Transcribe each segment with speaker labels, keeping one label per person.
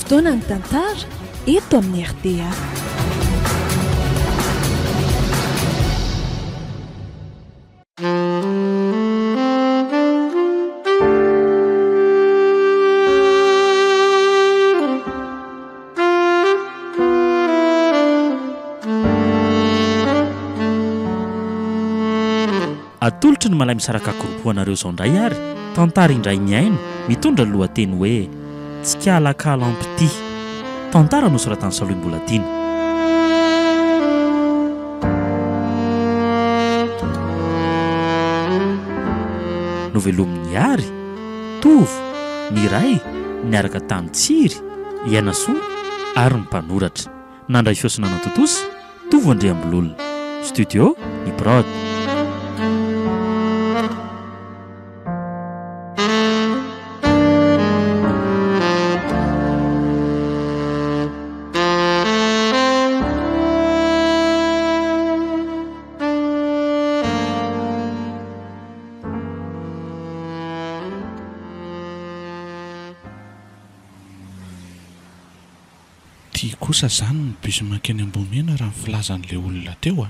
Speaker 1: fotoana ny tantara eto amin'ny RDA.
Speaker 2: atolotry ny malay misaraka korom-poanareo izao indray ary tantara indray miaino mitondra ny lohateny hoe tsikaalakala ampity tantara nosoratan'ny Saloim-Boladina. Novelomin'ny ary tovo miray niaraka tamin'ny tsiry ianasoa ary ny mpanoratra nandray fiosina nantotosa tovo Andriambololona studio ny Brod.
Speaker 3: Kosa zany ny bus makeny Ambomena raha filazan'ilay olona teo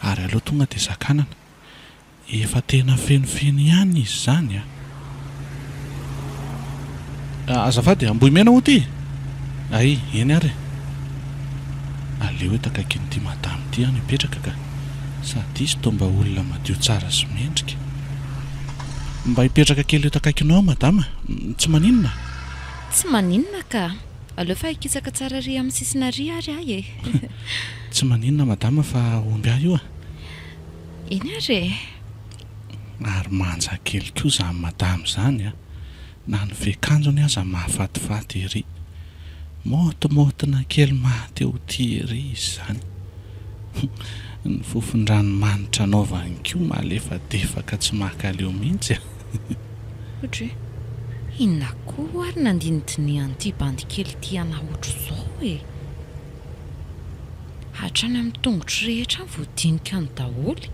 Speaker 3: ary aloha tonga dia zakanana efa tena fenofeno ihany izy zany azafady Ambomena ho ty ay eny ary aleo hoe takaiky ny ty madamy ty any hipetraka ka sady izy toa mba olona madio tsara sy mendrika mba hipetraka kely eo takaikinao madama tsy maninona
Speaker 4: ka aleo fa ikitsaka tsara ry amin'ny sisina ry ary ahy
Speaker 3: tsy maninona madama fa omby ahy io
Speaker 4: eny ary
Speaker 3: ary manja kely koa zany madama zany na ny vekanjony aza mahafatifaty ery motomotina kely mahateo ty ery izy zany ny fofon-dranomanitra anaovany koa malefadefaka tsy mahaleo mihitsy
Speaker 4: ohatry inona koa ary nandinidiny an'ity bandy kely ty anaotro zao hatrany amin'ny tongotry rehetra voadinika ny daholy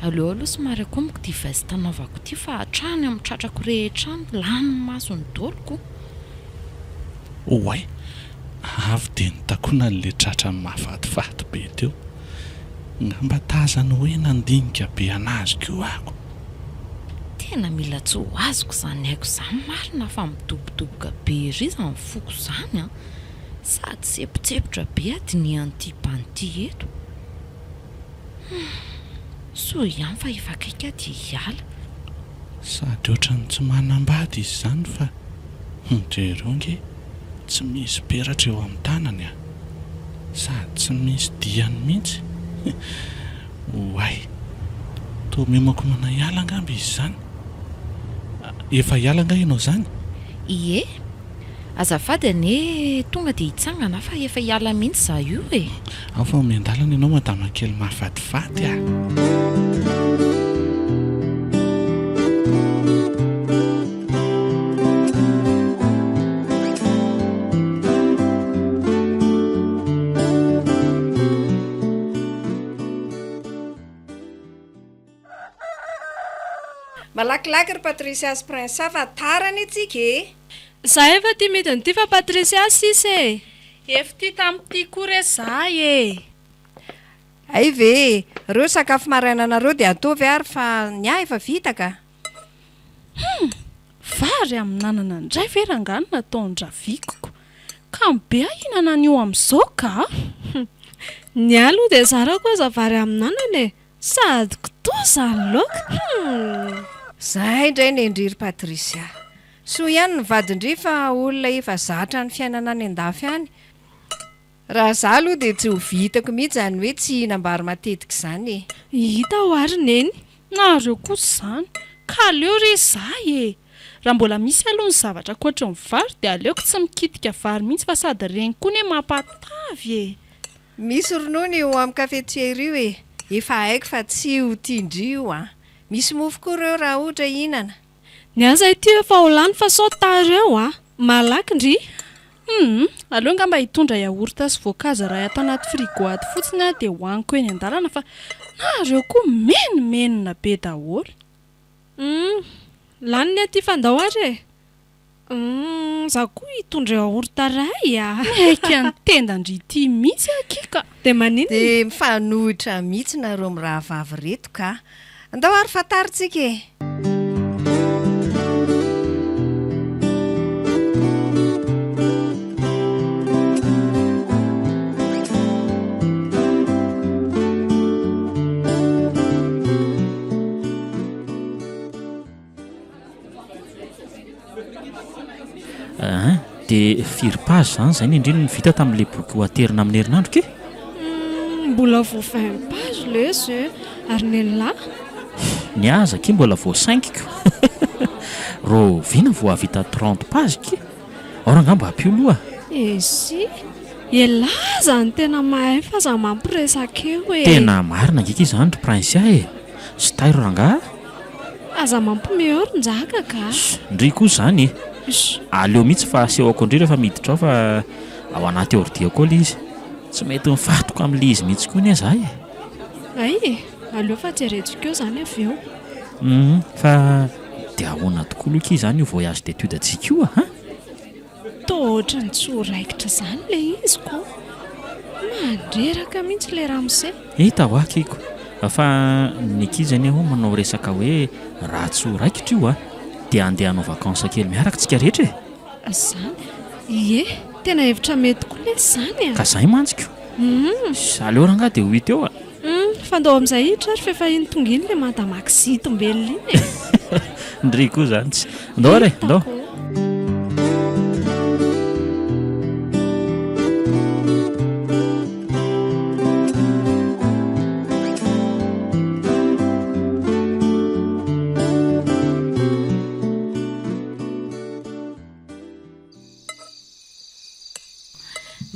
Speaker 4: aleo aloha somary akomiko ty veste anaovako ty fa hatrany amin'ny tratrako rehetra ny lany maso ny doloko
Speaker 3: oay avy dia nitakona n'le tratra ny mahafatifaty be teo ngamba tazany hoe nandinika be anazy ko ako
Speaker 4: tena mila tsy ho azoko zany haiko zany marina fa midobodoboka be ry zany foko zany sady tsepotsepotra be adiny an'ity banty eto so ihany fa efa akaika dia hiala
Speaker 3: sady ohatrany tsy manambady izy zany fa jeronge tsy misy peratra eo amin'ny tanany sady tsy misy diany mihitsy oay toa memako mana hiala angamba izy zany efa hiala nga ianao zany
Speaker 4: ie azafady ane tonga dia hitsangana fa efa hiala mihitsy za io
Speaker 3: ao fa miandalana ianao madama kely mahafatifaty
Speaker 5: malakilaky ry Patricia sy Prince fa tarany itsika
Speaker 1: za efa ty mety an'ity fa Patricia sisy
Speaker 5: efa ty tamin'ity koa za ay ve reo sakafo marainanareo dia atovy ary fa ny ahy efa vita ka
Speaker 1: vary amin'ny nanana indray verangano nataondra vikoko ka be ahinana an'io amin'izao ka ny aloha dia zara koa za vary amin'ny nanana sady kotoa zany loka
Speaker 5: zay indray ny indriry Patricia so ihany ny vadindry fa olona efa zatra ny fiainana any an-dafy any raha za aloha dia tsy ho vitako mihitsy zany hoe tsy hinambary matetika zany
Speaker 1: hita ho ary neny nareo kosa zany ka aleo ry zay raha mbola misy aloha ny zavatra koatra ny vary dia aleoko tsy mikitika vary mihitsy fa sady reny koa ny mampatavy
Speaker 5: misy ronono io amin'ny kafetiera io efa haiko fa tsy ho tindry io misy mofo koa reo raha ohatra hinana
Speaker 1: ny aza ity efa ho lany fa sao tareo malaky ndry aleo ngamba hitondra yaourt sy voankazo raha atao anaty frigo aty fotsiny dia hoaniko eny an-dalana fa nareo koa menimenina be daholo
Speaker 6: lany ny aty fandao ary
Speaker 1: Za koa hitondra hortaray aika ny tendandrity mihitsy akika
Speaker 5: dia
Speaker 1: dia maninona
Speaker 5: mifanohitra mihitsy nareo mirahavavy reto ka andao ary fantaritsika e.
Speaker 2: Dia firy-page izany izay ny indrindra ny vita tamin'ilay boky ho aterina amin'ny herinandro ke
Speaker 1: mbola vao 20 page lesy ary nenahy
Speaker 2: ny aza ke mbola vao 5 ko ro vina vao havita 30 page ke aorangamba apioloha
Speaker 1: esy elaza ny tena mahay fa za mampiresaka eo e
Speaker 2: tena marina ngika izany ry prince e sy tairo rangahy
Speaker 1: aza mampimeoron-jaka ka
Speaker 2: ndry koa izany aleo mihitsy fa asehoko indray rehefa miditra ao fa ao anaty ordiako ilay izy tsy mety mifatoka amin'ilay izy mihitsy koa ny azahy
Speaker 1: ay aleo fa tseretsika eo izany avy eo
Speaker 2: fa dia ahoana tokoa loka izany io voyage d'étude antsika io
Speaker 1: toa ohatrany tsy ho raikitra izany ilay izy ko mandreraka mihitsy ilay ramose
Speaker 2: hita ho akiko fa ny akizany ao manao resaka hoe raha tsy ho raikitra io dia andeha hanao vakansa kely miaraka tsika rehetra e
Speaker 1: izany ie tena hevitra mety koa le izany
Speaker 2: ka izay mantsiko aleo rangahy dia ho hita eo
Speaker 1: fandao amin'izay hiditra ary fefahiny tonga iny le mandamaksy tombelona iny e
Speaker 2: ndry koa izany tsy ndao ary ndao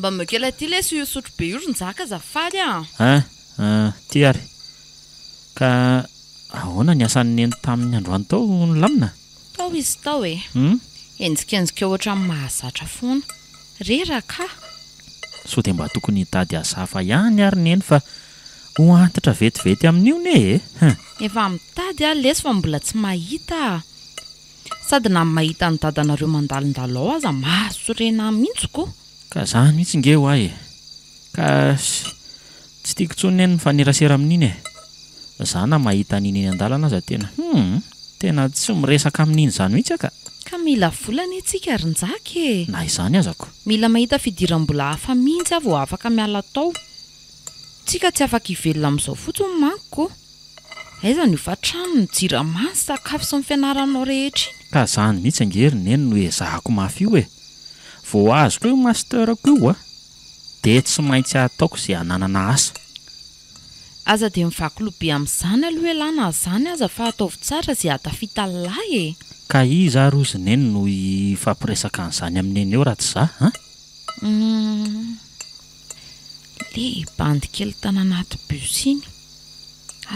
Speaker 4: mba mekela ty lesy io sotro be io ronjaka azafady
Speaker 2: ty ary ka ahoana ny asan'ny eny tamin'ny androany tao ny lamina
Speaker 4: tao izy tao e enjikenzika ohatra amin'ny mahazatra foana reraka
Speaker 2: so dia mba tokony hitady asafa ihany ary ny eny fa ho antitra vetivety amin'io ne
Speaker 4: efa mitady lesy fa mbola tsy mahita sady na mahita ny dadanareo mandalondalo ao aza mahasorena mihitsiko
Speaker 2: ka izany mihitsy nge ho ahy ka tsy tiako tsony eny ny fanerasera amin'iny e za na mahita n'iny eny an-dalana aza tena tsy miresaka amin'iny izany mihitsy aka
Speaker 4: ka mila volana itsika rinjaka e
Speaker 2: na izany azako
Speaker 4: mila mahita fidiram-bola hafa mihitsy avy afaka miala tao tsika tsy afaka hivelona amin'izao fotsiny mankoko aiza ny fa trano ny jiramansy sakafo sy ny fianaranao rehetra iny
Speaker 2: ka izany mihitsy angeriny eny no ezahako mafy io e vao azoko io masterako io dia tsy maintsy ataoko izay hananana asa
Speaker 4: aza dia mivakilobe amin'izany aloha elana azany aza fa ataovy tsara izay hatafita lahy e
Speaker 2: ka iza ary oziny eny no ifampiresaka an'izany amin'ny eny eo raha tsy za
Speaker 4: le bandy kely tana anaty bus iny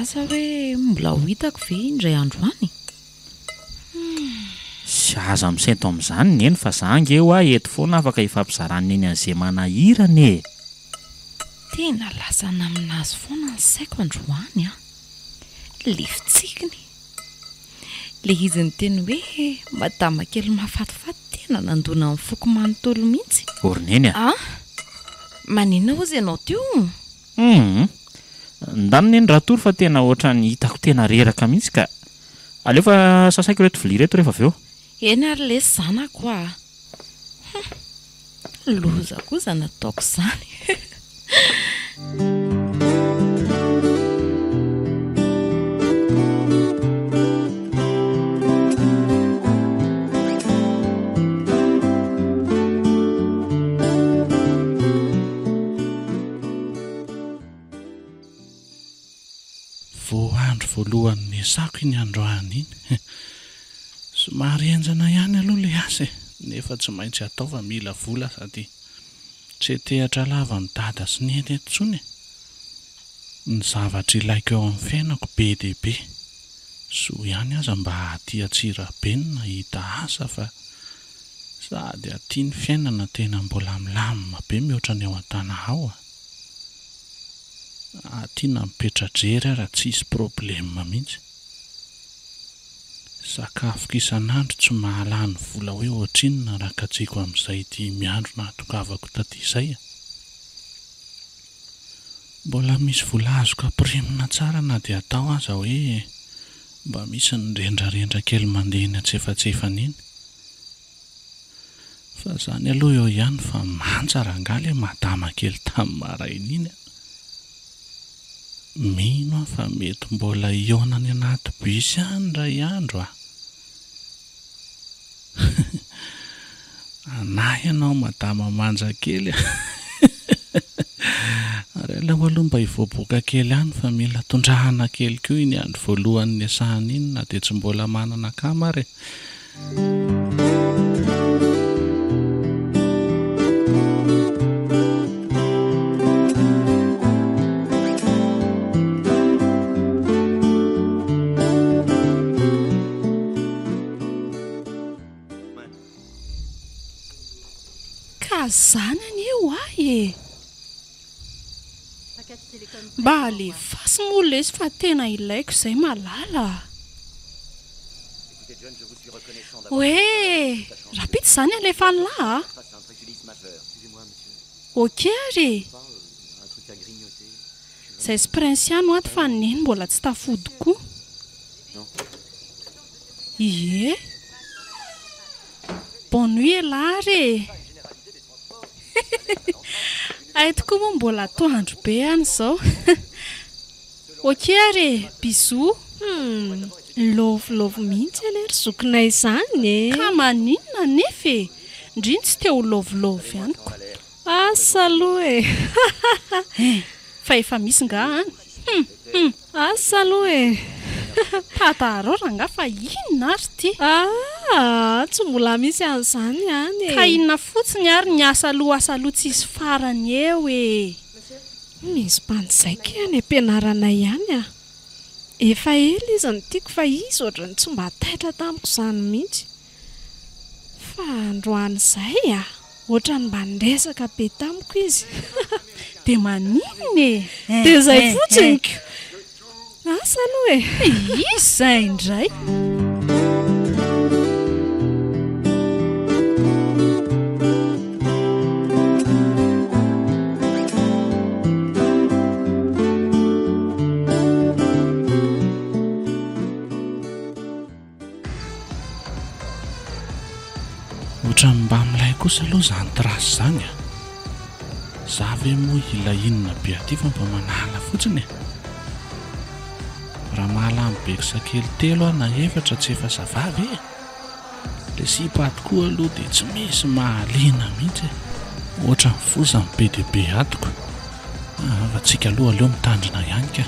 Speaker 4: aza hoe mbola ho hitako ve indray andro any
Speaker 2: sy aza misento amin'izany ny eny fa zange eo eto foana afaka hifampizarany eny an'izay manahirany e
Speaker 4: tena lasana aminazy foana ny saiko androany le fitsikiny le izy ny teny hoe madama kely mahafatifaty tena nandona amin'ny foko manontolo mihitsy
Speaker 2: oriny eny
Speaker 4: maninona ozy ianao teo
Speaker 2: ndaniny eny rahatory fa tena ohatra ny hitako tena reraka mihitsy ka aleo fa sasaiko reto vilia reto rehefa avy eo
Speaker 4: eny ary lesy zanako loza koza nataoko izany
Speaker 3: voandro voalohan'ny sako iny androany iny somary enjana ihany aloha le asa nefa tsy maintsy atao fa mila vola sady tsy hetehatra lava ny dada sy ny eny etontsony ny zavatra ilaiko eo amin'ny fiainako be dehibe so ihany aza mba aty atsirabenina hita asa fa sady aty ny fiainana tena mbola milamina be mihoatra ny ao an-tana ao aty na mipetra-jery raha tsy hisy problema mihitsy sakafo isan'andro tsy mahalany vola hoe ohatrinona raha katsiko amin'izay ity miandro nahatokavako taty izay. Mbola misy vola azoko ampirimina tsara na dia atao aza hoe mba misy ny rendrarendra kely mandeha eny antsefatsefana iny. Fa izany aloha eo ihany fa mantsa rangaly madama kely tamin'ny maraina iny. Mino aho fa mety mbola ionany anaty bus ihany ray andro ah. Anahy ianao madama manja kely. Ary aloha mba hivoaboaka kely ihany fa mila tondrahana kely koa iny andro voalohan'ny asahana iny na dia tsy mbola manana kama ary.
Speaker 1: Zanany eo ahy mba alefasy mola izy fa tena ilaiko izay malala. Hoe rapity izany alefan'lahy. Ok ary izay sy prinsiano ato fa neny mbola tsy tafody koa. Ie bonne nuit lary. Ay tokoa moa mbola atoandro be ihany izao. Ok ary bisous.
Speaker 4: Lovolova mihitsy alery zokinay izany e.
Speaker 1: Ka maninona nefa e, ndriny tsy teo lovolova ihany ko.
Speaker 4: Asa aloha e.
Speaker 1: Fa efa misy nga any.
Speaker 4: Asa aloha e.
Speaker 1: Tatarora nga fa inona ary ty.
Speaker 4: Tsy mbola misy an'izany ihany e.
Speaker 1: Ka inona fotsiny ary ny asa aloha tsisy farany eo e.
Speaker 4: Misy mpanjaika any ampianarana ihany ah. Efa ela izy ny tiako fa izy ohatrany tsy mba taitra tamiko izany mihitsy. Fa androany izay ah, ohatrany mba niresaka be tamiko izy.
Speaker 1: Dia maninona e.
Speaker 4: Dia izay fotsiny ko. Asa aloha e.
Speaker 1: Izay indray.
Speaker 3: Ohatrany mba amin'ilay kosa aloha izany trasy izany ah. Za ve moa ila inona be aty fa mba manala fotsiny e. Raha mahalamy bekisa kely telo na efatra tsy efa zavavy e. Ilay sipa tokoa aloha dia tsy misy mahaliana mihitsy. Ohatrany fozany be dia be atoko. Avantsika aloha aleo mitandrina ihany ka.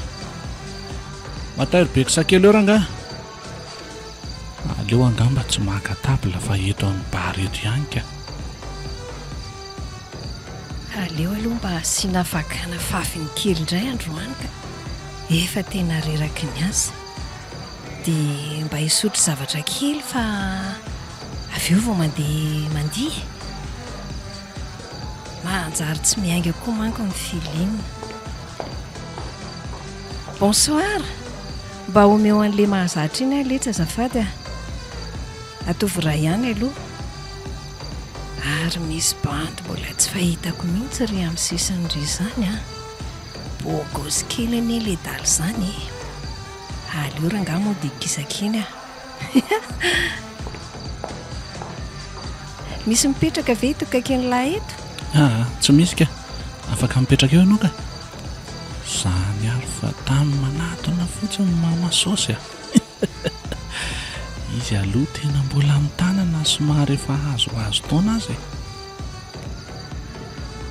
Speaker 3: Matairo bekisa kely eo rangahy. Aleo angamba tsy maka tabla fa eto amin'ny bar eto ihany ka.
Speaker 5: Aleo aloha mba asiana vakana fafiny kely indray androany ka efa tena reraky ny asa, dia mba hisotro zavatra kely fa avy eo vao mandihy. Manjary tsy miainga koa manko ny filinina. Bonsoir, mba omeo an'ilay mahazatra iny aletra azafady ah. Ataovy ray ihany aloha. Ary misy bandy mbola tsy fahitako mihitsy ry amin'ny sisin'ry izany ah. Bôgôsy kely anie ilay daly izany. Aleo rangahy moa dia kisakiny ah. Misy mipetraka ve tokaken'lahy eto?
Speaker 3: Tsy misy ka. Afaka mipetraka eo ianao ka. Zany ary fa tamin'ny manatona fotsiny mama saosy ah. Izy aloha tena mbola amin'ny tanana somary efa azo taona azy.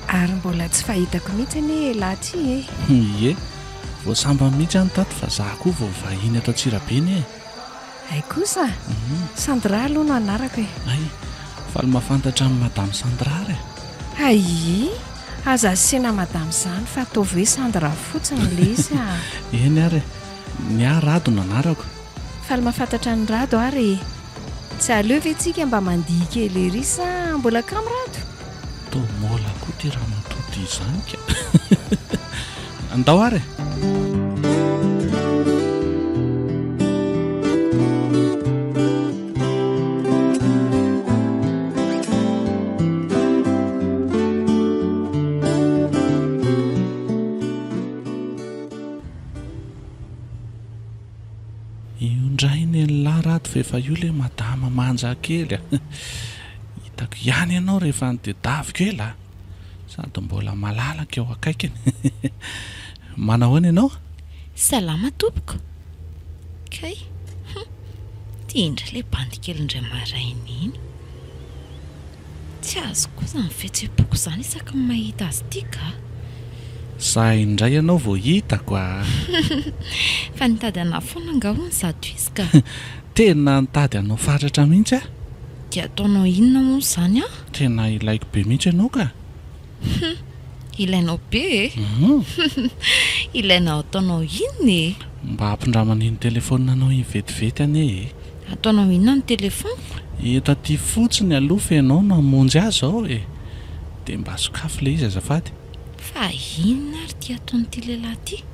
Speaker 5: Ary mbola tsy fahitako mihitsy anie lahy e.
Speaker 3: Ie, vao samba mihitsy any tato fa za koa vao vahiny ato Antsirabeny e.
Speaker 5: Ay kosa? Sandra aloha no anarako e.
Speaker 3: Ay, faly mahafantatra amin'ny madame Sandra re.
Speaker 5: Ay, aza asiana madame izany fa ataovy hoe Sandra fotsiny ilay izy ah.
Speaker 3: Eny ary, ny Rado no anarako.
Speaker 5: Faly mahafantatra ny Rado ary. Tsy aleo ve tsika mba mandihy kely ery sa mbola kamo Rado?
Speaker 3: Mola koa ty raha matody izany ka. Andao ary. Iondrainy ny laharato fa efa io le madama manja kely a. Hitako ihany ianao rehefa nydedavy kely a. Sady mbola malalaka eo akaikiny. Manahoana ianao?
Speaker 4: Salama tompoko. Kay. Tia indray ilay bandy kely indray maraina iny. Tsy azo kosa ny fihetseham-poko izany isaka ny mahita azy ity ka.
Speaker 3: Zahay indray ianao vao hitako a.
Speaker 4: Fa nitady ana foana angahony zato izy ka.
Speaker 3: Tena nitady anao fatratra mihitsy a.
Speaker 4: Dia ataonao inona moa izany a?
Speaker 3: Tena ilaiko be mihitsy ianao ka.
Speaker 4: Ilainao be e? Ilainao ataonao inona e?
Speaker 3: Mba hampindramana iny telefonina anao vetivety ane e.
Speaker 4: Ataonao inona ny telefoniko?
Speaker 3: Eto aty fotsiny aloha fa ianao namonjy azy ao e. Dia mba sokafo le izy azafady.
Speaker 4: Fa inona ary tia ataon'ity lehilahy ity?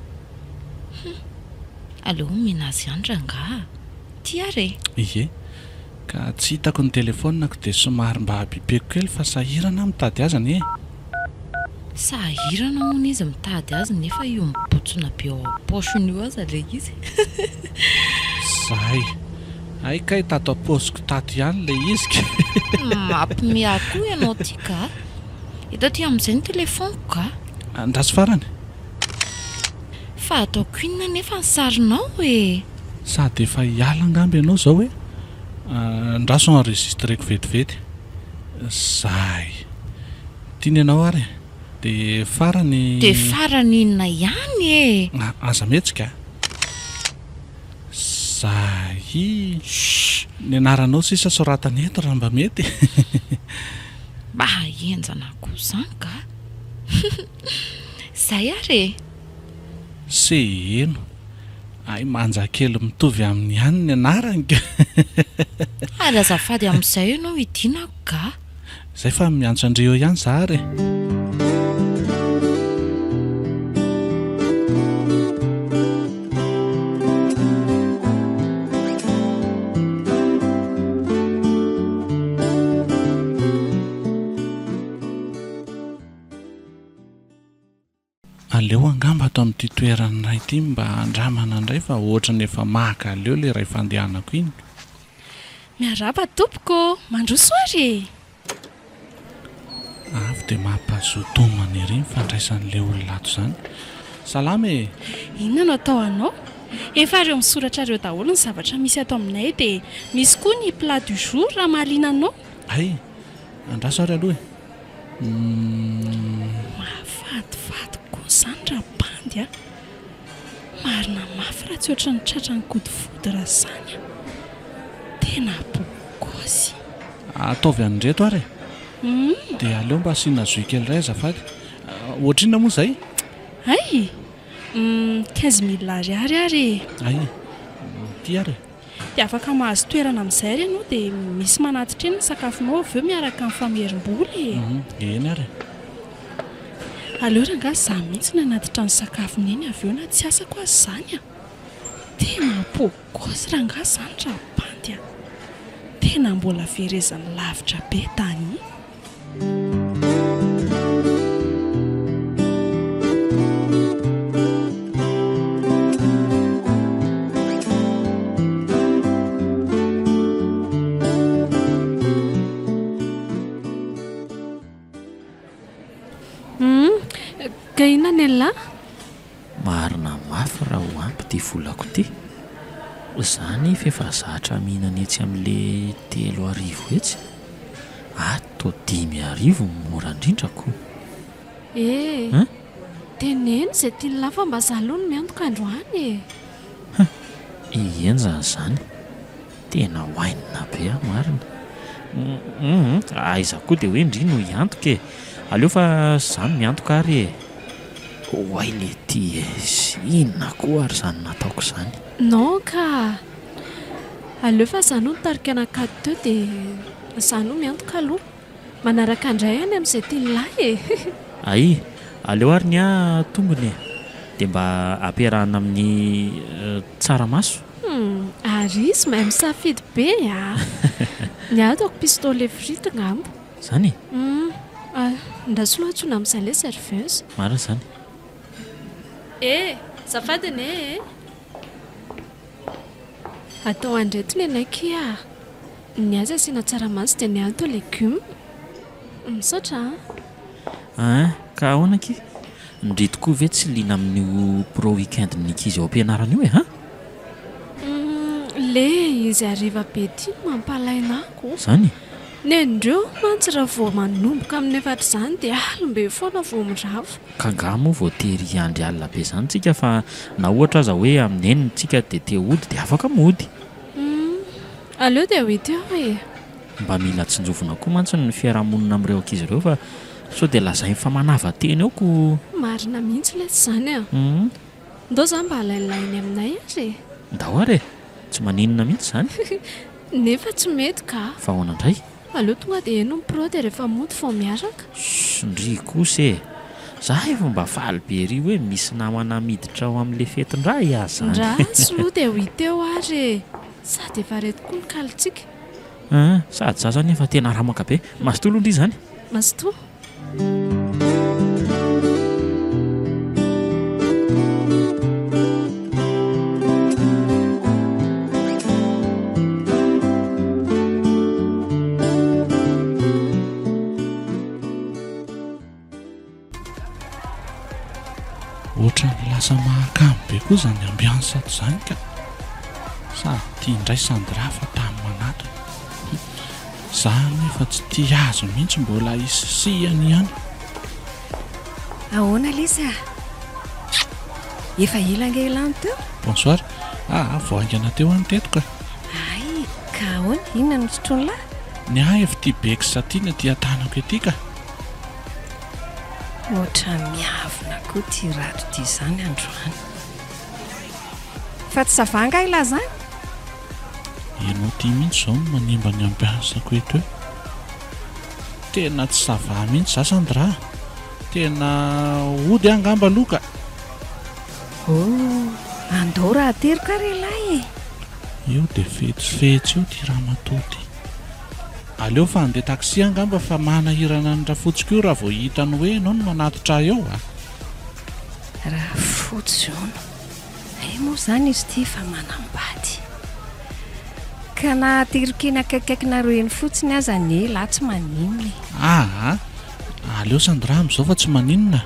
Speaker 4: Aleo mena azy ihany rangaha. Tia re?
Speaker 3: Ie. Ka tsy hitako ny telefonako dia somary mba habibeko kely fa sahirana mitady azy anie.
Speaker 4: Sahirana moa izy mitady azy nefa io mibotsona be ao am-paosiny io aza le izy.
Speaker 3: Zahay. Ay kay tato am-paosiko tato ihany le izy.
Speaker 4: Mampimea koa ianao ity ka. Eto aty amin'izay ny telefoniko ka.
Speaker 3: Andraso farany.
Speaker 4: Fa ataoko inona nefa ny sarinao e.
Speaker 3: Sady efa hiala angamby ianao zao hoe. Andraso enregistreko vetivety. Zahay. Tiany ianao ary. Dia farany...
Speaker 4: Dia farany inona ihany e.
Speaker 3: Aza mihetsika. Zahay. Ny anaranao sisa soratany eto raha mba mety.
Speaker 4: Mba enjana koa izany ka. Zay ary.
Speaker 3: Se eno. Ay manja kely mitovy amin'ny ihany ny anarany.
Speaker 4: Ary azafady amin'izay ianao hidinako ka.
Speaker 3: Zay fa miantso andreo ihany zary. Aleo angamba ato amin'ity toerana iray ity mba andramana indray fa ohatra ny efa maka aleo le iray fandehanako iny.
Speaker 1: Miaraba tompoko, mandroso ary.
Speaker 3: Avy dia mampazotomana ery ny fandraisan'ilay olon-lato izany. Salama e.
Speaker 1: Inona no atao anao? Efa ireo misoratra ireo daholo ny zavatra misy ato aminay dia misy koa ny plat du jour raha mahaliana anao.
Speaker 3: Ay, andraso ary aloha e.
Speaker 1: Mahafatifaty koa izany raha bandy a. Marina mafy raha tsy ohatra ny tratra ny kodifody raha izany a. Tena bokosy.
Speaker 3: Ataovy an'reto ary e. Dia aleo mba asiana zoy kely iray azafady. Ohatrina moa izay?
Speaker 1: Ay, 15,000 ariary ary.
Speaker 3: Ay, ty ary.
Speaker 1: Dia afaka mahazo toerana amin'izay ary ianao dia misy manatitra eny ny sakafonao avy eo miaraka amin'ny famerim-boly.
Speaker 3: Eny ary.
Speaker 1: Aleo rangaha izaho mihitsy nanatitra ny sakafony eny avy eo na tsy asako azy izany a. Tena bokosy rangaha izany raha bandy a. Tena mbola verezany lavitra be tany.
Speaker 6: Ka inona ny lahy?
Speaker 2: Marina mafy raha ho ampy ty volako ty. Izany fa efa zatra mihinana etsy amin'ilay 3,000 etsy. Ato 5,000 mora indrindrako.
Speaker 6: Teneno izay tia lahy fa mba zalony miantoka androany e.
Speaker 2: Enjana izany. Tena hoainina be a Marina. Aiza koa dia hoe indri no hiantoka e. Aleo fa izany miantoka ary e. Hoay le ty e. Inona koa ary izany nataoko izany.
Speaker 6: Non ka. Aleo fa zano nitarika anakady teo dia zano miantoka aloha. Manaraka andray any amin'izay tia lahy e.
Speaker 2: Ay, aleo ary ny tongony e. Dia mba ampiarahana amin'ny tsaramaso.
Speaker 6: Ary izy mahay misafidy be a. Ny ataoko pistolet frite ngamba.
Speaker 2: Zany?
Speaker 6: Ndasolo atsona amin'izay ilay serveuse.
Speaker 2: Marina izany.
Speaker 6: Zafady ne. atao andretony anaiky ny azy asiana tsaramaso dia ny atao legioma misaotra
Speaker 2: ka ahoanaky ndre tokoa ve tsy liana amin'io pro weekend nikizy ao am-pianarana io ha
Speaker 6: le izy ariva be ty mampalainako
Speaker 2: zany
Speaker 6: ny andreo mantsy raha vao manomboka amin'ny efatra izany dia alombe foana vao miravo
Speaker 2: ka nga moa vao tery andry alina be zany tsika fa na ohatra aza hoe amin'ny enitsika dia te hody dia afaka mody
Speaker 6: aleo dia ho ity aho
Speaker 2: mba mila tsinjovina koa mantsy ny fiarahamonina amin'ireo ankizy ireo fa so dia lazay fa manava teny eo ko
Speaker 6: marina mihitsy ilay tsy izany ndao izany mba alailainy aminay azy
Speaker 2: ndao ary tsy maninona mihitsy izany
Speaker 6: nefa tsy mety ka
Speaker 2: fa ahoana indray
Speaker 6: aleo tonga dia eno ny pro dia rehefa mody fao miaraka
Speaker 2: ndry kosa za efa mba faly be ry hoe misy namana miditra ao amin'ilay fetin-dra iazy zany
Speaker 6: ndra tsy loha dia ho iteo ary sady efa reto koa ny kalitsika
Speaker 2: sady za zany efa tena ramaka be mazotoa aloha indry zany
Speaker 6: mazotoa
Speaker 3: ohatra ny lasa mahakamo be koa zany ambiansa ato zany ka sady tia indray sandra fa tamin'ny manato zany efa tsy tia azo mihitsy mbola isisiany ihany
Speaker 5: ahoana lisa efa ilangelany teo
Speaker 3: bonsoir voaingana teo any tetoko
Speaker 5: ay ka ahoana inona no sotrony lahy
Speaker 3: ny efa tia beky satina tia tanako ety ka
Speaker 5: ohatra miavina koa tia rato tia izany androany fa tsy savanga ila zany
Speaker 3: ianao tia mihitsy izao no manimba ny ampiasako eto eo tena tsy sava mihitsy za sandra tena ody angamba loka
Speaker 5: andao raha teriko ary ilahy
Speaker 3: io dia fetsifetsy io tia raha matody aleo fa andeha taksi angamba fa manahirana ny rafotsika io raha vao hitany hoe ianao no manatitra eo
Speaker 5: raha fotsy ono moa zany izy ty fa manambady ka na tirokina akaikaikinareo eny fotsiny aza ny lahy tsy maninona
Speaker 3: aleo sandra am'izao fa tsy maninona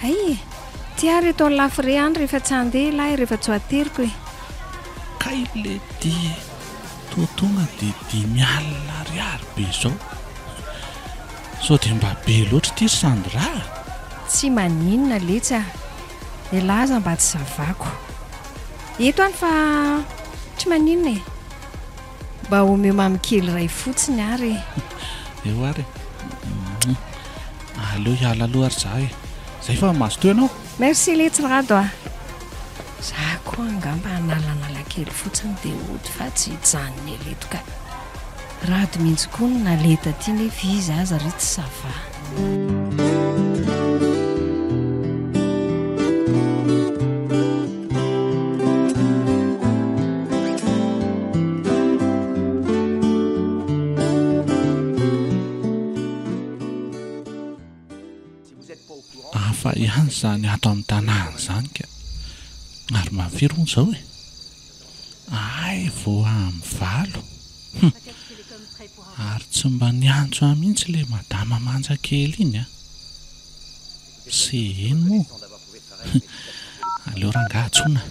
Speaker 5: ay tia reto ny lafire any rehefa tsy andeha lahy rehefa tsy hoateriko
Speaker 3: ka ile di totonga dia 10,000 ariary be zao sao dia mba be loatra ity sandra
Speaker 5: tsy maninona letsa dia laza mba tsy zavako eto any fa tsy maninona mba omeo mamikely ray fotsiny ary
Speaker 3: eo ary aleo hiala aloha ary za zay fa mazotoa ianao
Speaker 5: merci letsirado za koa angamba analanala kely fotsiny dia ody fa tsy hijanony aleto ka rado mihitsy koa no naleta ty nefa izy aza ry tsy sava
Speaker 3: afa ihany zany ato amin'ny tanàna zany ka ary mahafiryony zao ay vo amin'ny valo ary tsy mba niantso a mihitsy le madama manja kely iny se eny moa aleo raha ngatsona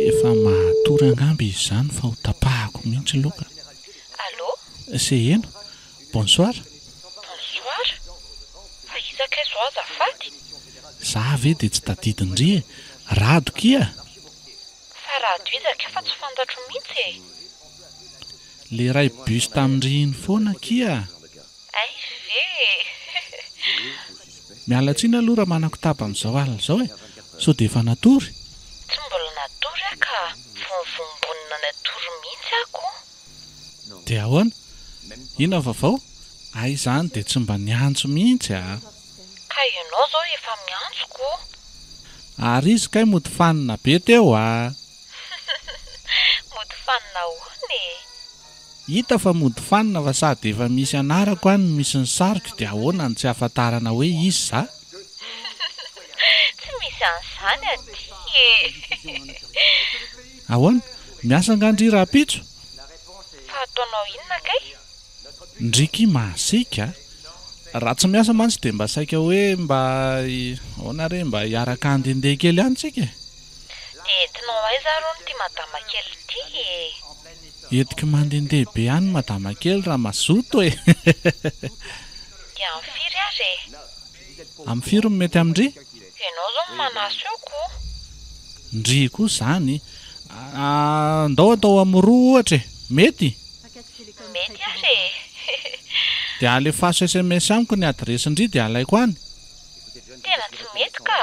Speaker 3: efa mahatory angamba izy zany fa ho tapahako mihitsy loka
Speaker 4: allô
Speaker 3: se eno bonsoir
Speaker 4: fa izakay zao azafady
Speaker 3: za ve dia tsy tadidindry rado kia
Speaker 4: fa rado izaka fa tsy fantatro mihitsy
Speaker 3: le ray bus tamindriny foana kia
Speaker 4: ay ve
Speaker 3: miala tsiny aloha raha manako tapa amin'izao alina izao sao dia efa natory
Speaker 4: tsy mbola natory ka vonvombonina natory mihitsy ako
Speaker 3: dia ahoana ina vaovao ay izany dia tsy mba niantso mihitsy
Speaker 4: ka ianao zao efa miantsoko
Speaker 3: ary izy kay mody fanina be teo
Speaker 4: mody fanina hony
Speaker 3: hita fa mody fanina fa sady efa misy anarako any misy ny sariko dia ahoana ny tsy ahafantarana hoe izy za
Speaker 4: tsy misy an'izany aty
Speaker 3: ahoana miasa ngandry raha-pitso
Speaker 4: fa ataonao inona kay
Speaker 3: ndriky mahasika raha tsy miasa mantsy dia mba saika hoe mba ahoana re mba hiaraka andehandeha kely any tsika
Speaker 4: dia entinao aiza ro ny tia madama kely ity
Speaker 3: etiky mandehandeha be any madama kely raha mazoto e
Speaker 4: dia amfiry ary
Speaker 3: amin'ny firy ny mety amindry
Speaker 4: ianao zao manaso eo ko
Speaker 3: ndry koa zany ndao atao amin'ny roa ohatra e mety
Speaker 4: mety ary
Speaker 3: dia alefaso SMS amiko ny adresindry dia alaiko any
Speaker 4: tena tsy mety ka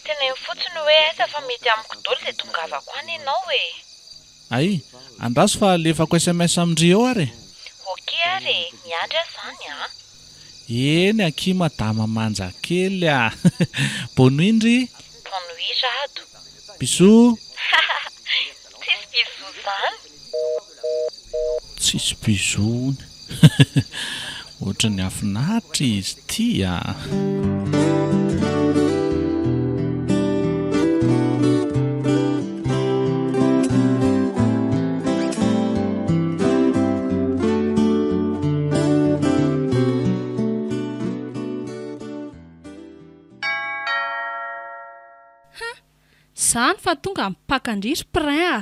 Speaker 4: tena io fotsiny hoe aiza fa mety amiko dolo dia tongavako any ianao e
Speaker 3: ay andraso fa alefako SMS amindry eo ary
Speaker 4: oke ary miandry azy zany a
Speaker 3: eny aky madama manja kely a bonoindry
Speaker 4: bonoi rado
Speaker 3: bisou
Speaker 4: tsisy bisou zany
Speaker 3: tsisy bisoony ohatra ny afinaritra izy ty a
Speaker 1: Zany fa tonga mipakandriry prin a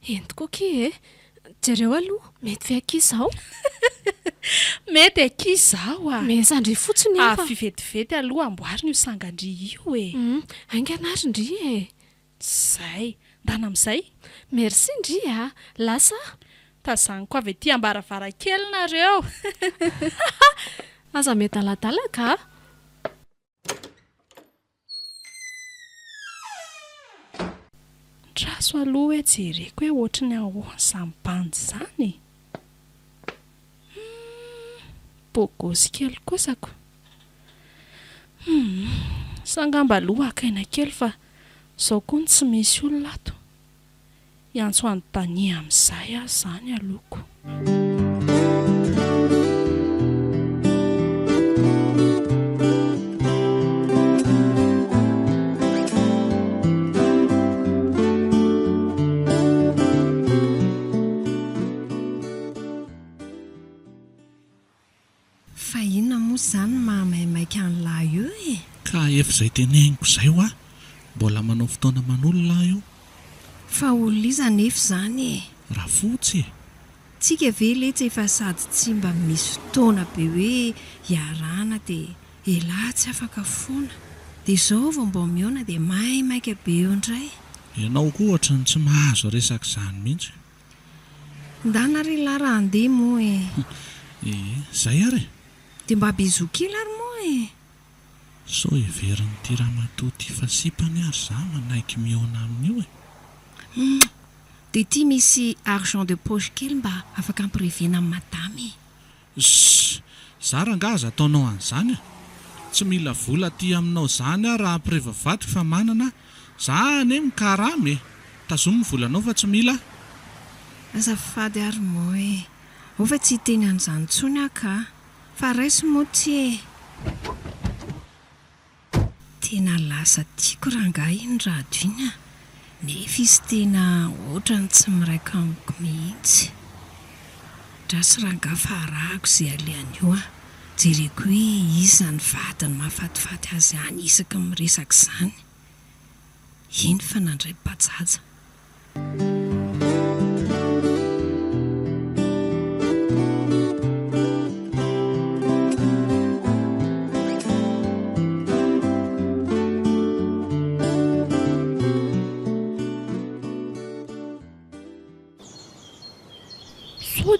Speaker 6: entiko aky e jereo aloha mety ve aky izao
Speaker 1: mety aky izao a
Speaker 6: mesandry fotsiny afa
Speaker 1: fivetivety aloha amboary ny io sangandry io e
Speaker 6: anganary ndry e
Speaker 1: zay ndana amin'izay
Speaker 6: merci ndry a lasa
Speaker 1: tazaniko avy ety ambaravarakely nareo
Speaker 6: aza mety aladalaka
Speaker 1: traso aloha hoe jereko hoe ohatry ny ahoan'izany zany bogosy kely kosako sangamba aloha akaina kely fa zao koa ny tsy misy olona ato iantso anontania amin'izay azy zany alohako
Speaker 5: fa inona moa zany mahamaimaika an'lahy io e
Speaker 3: ka efa izay tenehniko izay ho a mbola manao fotoana man'olona io
Speaker 5: fa olona iza nefa zany e
Speaker 3: raha fotsy
Speaker 5: tsika ve letsy efa sady tsy mba misy fotoana be hoe hiarana dia elahy tsy afaka foana dia izao vao mba miona dia maimaika be eo indray
Speaker 3: ianao koa ohatra ny tsy mahazo resaka izany mihitsy
Speaker 5: ndana ry lahy raha andeha moa e
Speaker 3: zay ary
Speaker 5: dia mba bizokely ary moa e
Speaker 3: so everiny ty raha matoty fa sipany ary za manaiky miona amin'io e
Speaker 5: dia ity misy argent de poche kely mba afaka ampirevena amin'ny madamy
Speaker 3: za rangaza ataonao an'izany tsy mila vola ty aminao zany a raha ampirevavaty fa manana zany e mikaramy tazomy volanao fa tsy mila
Speaker 5: azafady ary moa e o fa tsy hiteny an'izany tsony aka fa raisy moa tsy e tena lasa tiako rangahy iny radio iny a nefa izy tena ohatra ny tsy miraika amiko mihitsy drasy rangahy farahako izay alehan'io a jereko hoe izy ny vadiny mahafatifaty azy any isaka miresaka izany iny fa nandray bajaja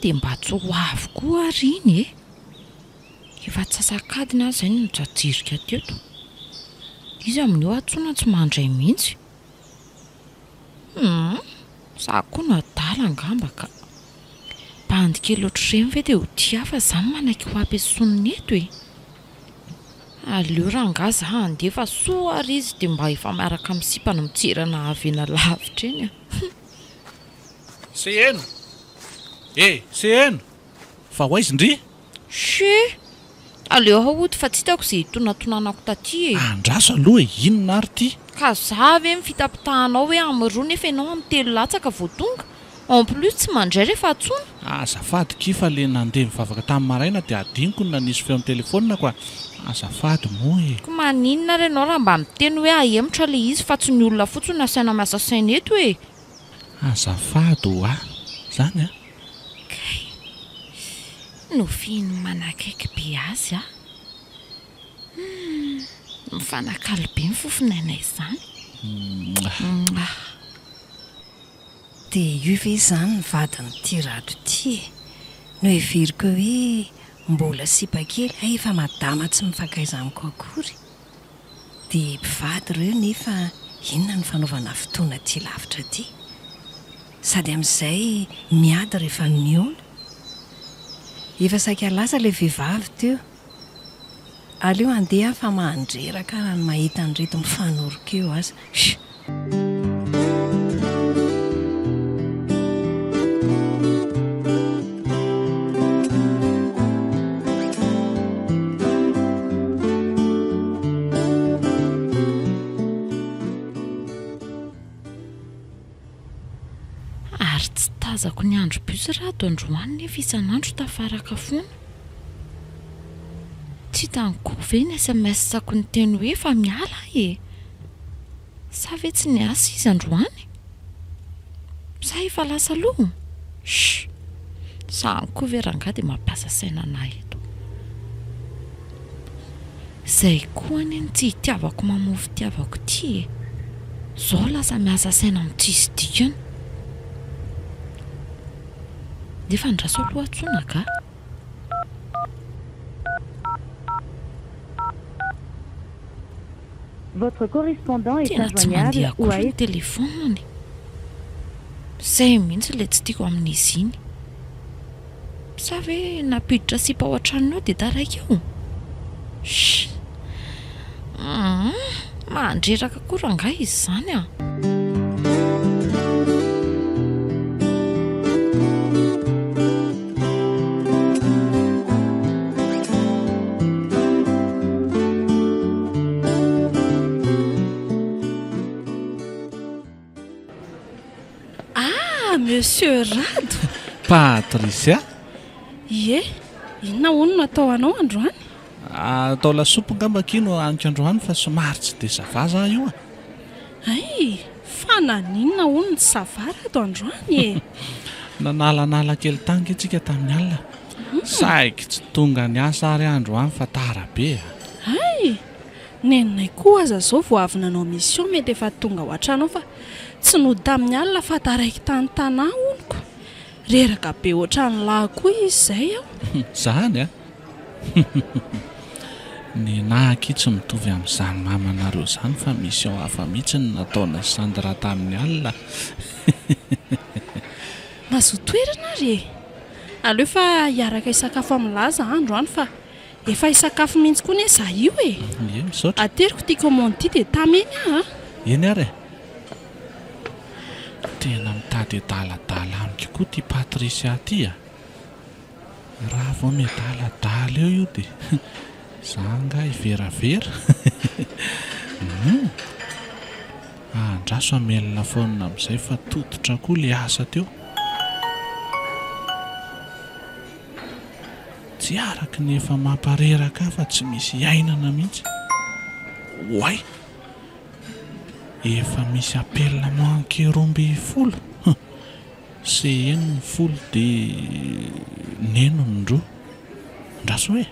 Speaker 4: dia mba tsy ho avokoa ary iny e efa tsy sasakadina azy zay no jajirika teto izy amin'io atsona tsy mandray mihitsy za koa no adala angamba ka bandikely ohatr'ireny ve dia ho tia fa zany manaiky ho ampiasoniny eto e aleo rangahy za handefa soa ary izy dia mba efa miaraka misipana mitserana avena lavitra eny a
Speaker 3: se eno seheno fa hoaizy ndry
Speaker 4: she aleo ahody fa tsy hitako izay tonatonanako taty
Speaker 3: andraso aloha inona ary ty
Speaker 4: ka za ve mifitapitahanao hoe am'roa nefa ianao amin'ny telo latsaka vao tonga en plus tsy mandray rehefa atsona
Speaker 3: azafady kifa le nandeha mivavaka tamin'ny maraina dia adiniko na nisy feo amin'ny telefonina koa azafady moa
Speaker 4: ko maninona ary ianao raha mba miteny hoe ahemotra le izy fa tsy ny olona fotsiny nasaina miasa saina eto hoe
Speaker 3: azafady ho zany
Speaker 4: kay no fino manakaiky be azy mifanakalo be ny fofinainay izany
Speaker 5: dia io ve izany ny vadiny ty rado ty no heveriko hoe mbola sipakely efa madama tsy mifankaizamiko akory dia mpivady ireo nefa inona ny fanaovana fotoana ty lavitra ty sady amin'izay miady rehefa miona efa saika lasa ilay vehivavy teo aleo andeha fa mahandreraka raha ny mahita an'reto mifanorika eo aza
Speaker 4: ary tsy tazako ny andro bus raha to androany nefa isan'andro tafaraka foana tsy hitanyko ve ny SMS-ako ny teny hoe fa miala sa ve tsy ny asa izy androany sa efa lasa aloha sanyko ve ranga dia mampiasa sainanahy eto izay koa any ny tsy hitiavako mamofy tiavako ty zao lasa miasa saina amin'tsisy dikany dia efa ndraso aloha atsona ka
Speaker 7: Votre correspondant est
Speaker 4: tena tsy mandeha
Speaker 7: injoignable ou
Speaker 4: akory
Speaker 7: a
Speaker 4: ny
Speaker 7: été
Speaker 4: telefoniny izay mihitsy ilay tsy tiako amin'izy iny sa ve napiditra sipa ao an-tranony ao dia taraiky eo mandreraka akory anga izy izany
Speaker 1: Monsieur Rado
Speaker 3: Patricia
Speaker 1: ie inona hono no atao anao androany
Speaker 3: atao lasopy ngambakino aniko androany fa somary tsy dia savaza io
Speaker 1: ay fa naninona hono ny savara ato androany
Speaker 3: nanalanala kely tangy antsika tamin'ny alina saiky tsy tonga ny asa ary androany fa tara be
Speaker 1: ay nenonay koa aza zao vao avy nanao mission mety efa tonga ho an-trano fa tsy no tamin'ny alina fa taraiky tany-tanà honiko reraka be ohatrany lahy koa izy izay aho
Speaker 3: zany ny nahaky tsy mitovy amin'izany mamanareo izany fa misy ao hafa mihitsy ny nataona sandra tamin'ny alina
Speaker 1: mazotoerana re aleo fa hiaraka isakafo amin'laza androany fa efa isakafo mihitsy koa ny za io
Speaker 3: misaotra
Speaker 1: ateriko tia commande ty dia tameny
Speaker 3: eny ary tena mitady adaladala amiko koa ty Patricia ty raha vao miadaladala eo io dia za nga hiveravera andraso amelona foana amin'izay fa tototra koa le asa teo tsy araky ny efa mampareraka fa tsy misy iainana mihitsy oay efa misy apelina mankeromby folo se eny ny folo dia neno ny roa ndraso hoe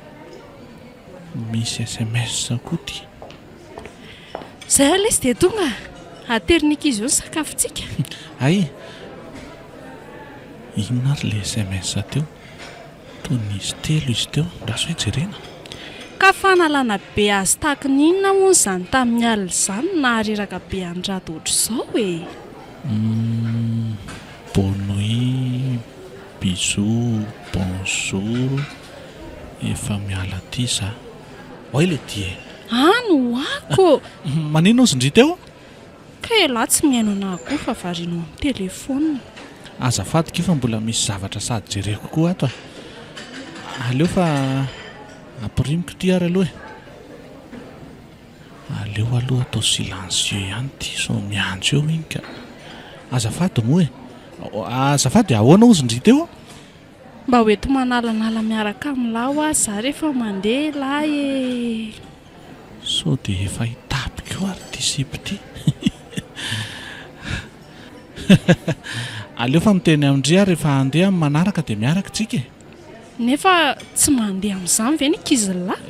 Speaker 3: misy SMS koa ty
Speaker 1: izay alesy dia tonga aterinika izy eo ny sakafontsika
Speaker 3: ay inona ary le SMS teo toy nisy telo izy teo ndraso hoe jerena
Speaker 1: ka fanalana be azy tahaka ninona moa izany tamin'ny alina izany nahareraka be andrado ohatr' izao
Speaker 3: bonne nuit bisous bonjour efa miala ty za oay le ty
Speaker 1: no ako
Speaker 3: manino ozy ndry teo
Speaker 1: ka lahy tsy miaino ana koa fa varianao amin'ny telefona
Speaker 3: azafady kio fa mbola misy zavatra sady jereko koa ato aleo fa ampirimiko ty ary aloha aleo aloha atao silencieux ihany ty so miandro eo iny ka azafady moa azafady ahoana ozindry teo
Speaker 1: mba hoeto manalanala miaraka amin'lahy azy za rehefa mandeha lahy e
Speaker 3: so dia efa hitapiko ary ty sipy ty aleo fa miteny amindry ary rehefa andeha amin'ny manaraka dia miaraka tsika
Speaker 1: nefa tsy mandeha amin'izany ve ny ankizilahy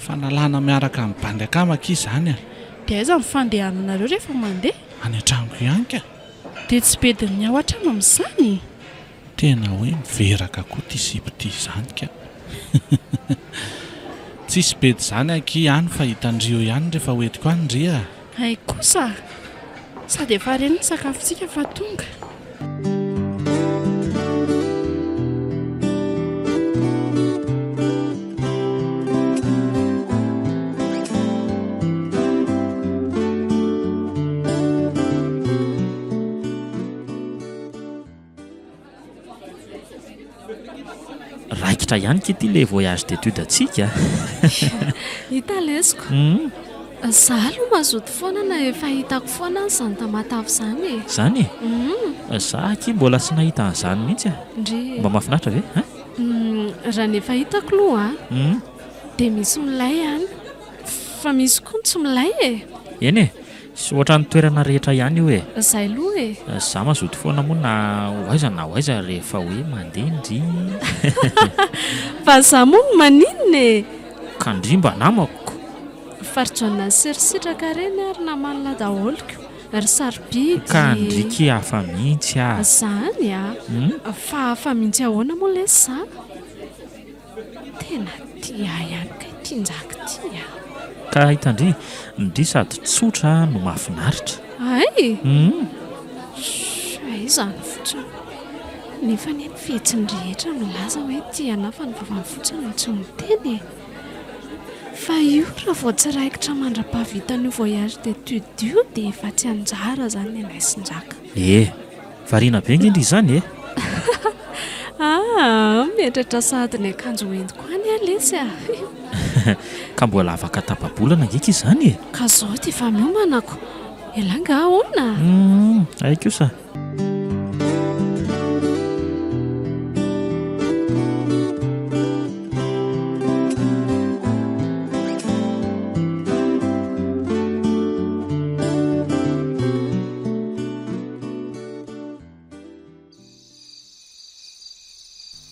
Speaker 3: fanalana miaraka amin'ny bandy akamaka izy zany a
Speaker 1: dia aiza mifandehananareo rehefa mandeha
Speaker 3: any an-trango ihany ka
Speaker 1: dia tsy be dia miahoatrana amin'izany
Speaker 3: tena hoe miveraka koa ty sipy ty izany ka tsisy bedy izany aky ihany fa hitandrio ihany rehefa hoetiko any ndria
Speaker 1: ay kosa sady efa reny ny sakafontsika fa tonga
Speaker 2: raikitra ihany ke ty le voyage d'étude atsika
Speaker 6: hita lesiko za aloha mazoto foana na efa hitako foana izany tamatavy izany e
Speaker 2: zany e za aky mbola sy nahita an'izany mihitsy a
Speaker 6: ndry
Speaker 2: mba mahafinaritra ve
Speaker 6: raha nefa hitako aloha dia misy milay any fa misy koa ny tsy milay e
Speaker 2: eny e sy ohatra ny toerana rehetra ihany io e
Speaker 6: zay aloha e
Speaker 2: za mazoto foana moa na hoaiza rehefa hoe mandeha ndry
Speaker 6: fa za moa no maninona e
Speaker 2: ka ndry mba namako
Speaker 6: faritranona serisitraka reny ary namanina daholiko ry sarobidy
Speaker 2: ka ndriky hafa mihitsy a
Speaker 6: zany a fa hafa mihitsy ahoana moa lesy za tena tia ihany ka tianjaka tia
Speaker 2: ka hitandry ndry sady tsotra no mahafinaritra
Speaker 6: ay izany fotsiny nefa ny eny fihetsiny rehetra no laza hoe tiana fa ny vavany fotsiny tsy miteny fa io raha vao tsy raikitra mandra-pahavitany voyage d'étude io dia efa tsy anjara zany ny anaisinjaka
Speaker 2: variana be ngendry izany e
Speaker 6: mihetratra sady ny akanjo hoentiko any alesy a
Speaker 2: ka mbola afaka tapabolana ngeky izany e
Speaker 6: ka zao dia efa miomanako elanga ahoana
Speaker 2: aiko sa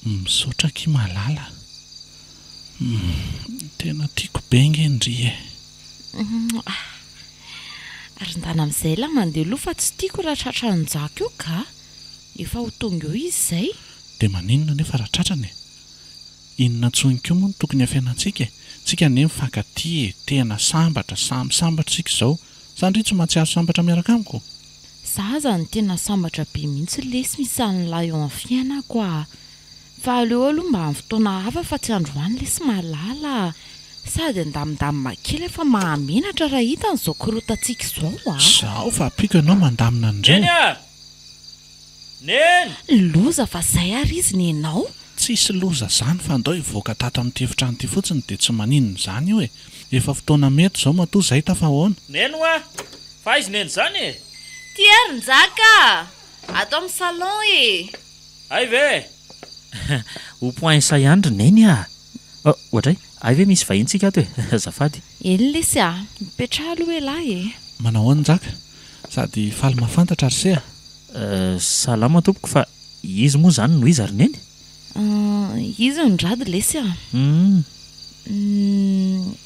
Speaker 3: misaotra ky malala tena tiako be ngendry e
Speaker 4: ary ndana amin'izay la mandeha aloha fa tsy tiako raha tratranjaka io ka efa ho tonga eo izy izay
Speaker 3: dia maninona nefa raha tratrany inona ntsoniko moa no tokony afiainantsika tsika ne mifankaty e tena sambatra sambatra tsika izao zandry tsy mahatsiaro sambatra miaraka amiko
Speaker 4: za zany tena sambatra be mihitsy lesy misy an'lahy eo amin'ny fiainako a fa aleo aloha mba amin'ny fotoana hafa fa tsy androany lesy malala sady andamindamina kely efa mahamenatra raha hita n'izao korotantsika izao a
Speaker 3: zaho fa apiko ianao mandamina indray
Speaker 4: loza fa zay ary izy ny ianao
Speaker 3: tsisy loza zany fa andao hivoaka tato amin'ny tefitrano ty fotsiny dia tsy maninona izany io e efa fotoana mety izao matoa zay tafahoana
Speaker 2: neno a fa izy neny zany e
Speaker 4: ty ary njaka atao amin'ny salon e
Speaker 2: ay ve ho point sa ihany ry neny a ohatray ay ve misy vahintsika ato e zafady
Speaker 4: eny lesy a mipetraha aloha elahy e
Speaker 3: manao anjaka sady faly mafantatra ary se
Speaker 2: salama tompoko fa izy moa zany no izy ary neny
Speaker 4: izy ndrady lesy a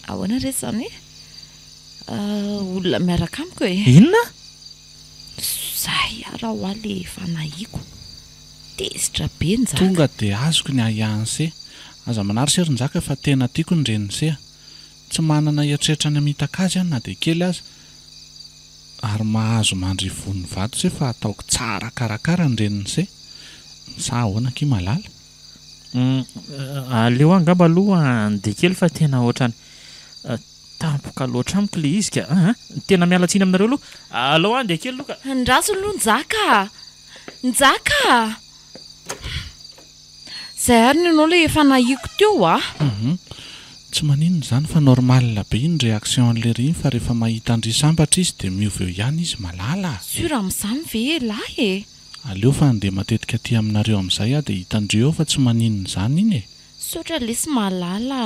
Speaker 4: ahoana resy zany olona miaraka amiko e
Speaker 2: inona
Speaker 4: zay araha ho aly fanahiako tezitra be njaka
Speaker 3: tonga dia azoko ny ahihany se aza manary serinjaka fa tena tiako ny reniny se tsy manana eritreritra ny amitakazy any na dia kely azy ary mahazo mandry von'ny vato se fa ataoko tsara karakara ny reniny se sa ahoana ky malala
Speaker 2: aleo angamba aloha andeha kely fa tena ohatrany tampoka loatra amiko le izy ka tena mialatsiny aminareo aloha alao andeha kely aloha ka
Speaker 4: ndraso aloha njaka njaka izay ary ny anao le efa nahiko teo a
Speaker 3: tsy maninona izany fa normal be ny réaction an'le ry fa rehefa mahita andry sambatra izy dia miova eo ihany izy malala
Speaker 4: sura amin'izany ve lahy e
Speaker 3: aleo fa andeha matetika aty aminareo amin'izay a dia hitandreo fa tsy maninona izany iny e
Speaker 4: sotra lesy malala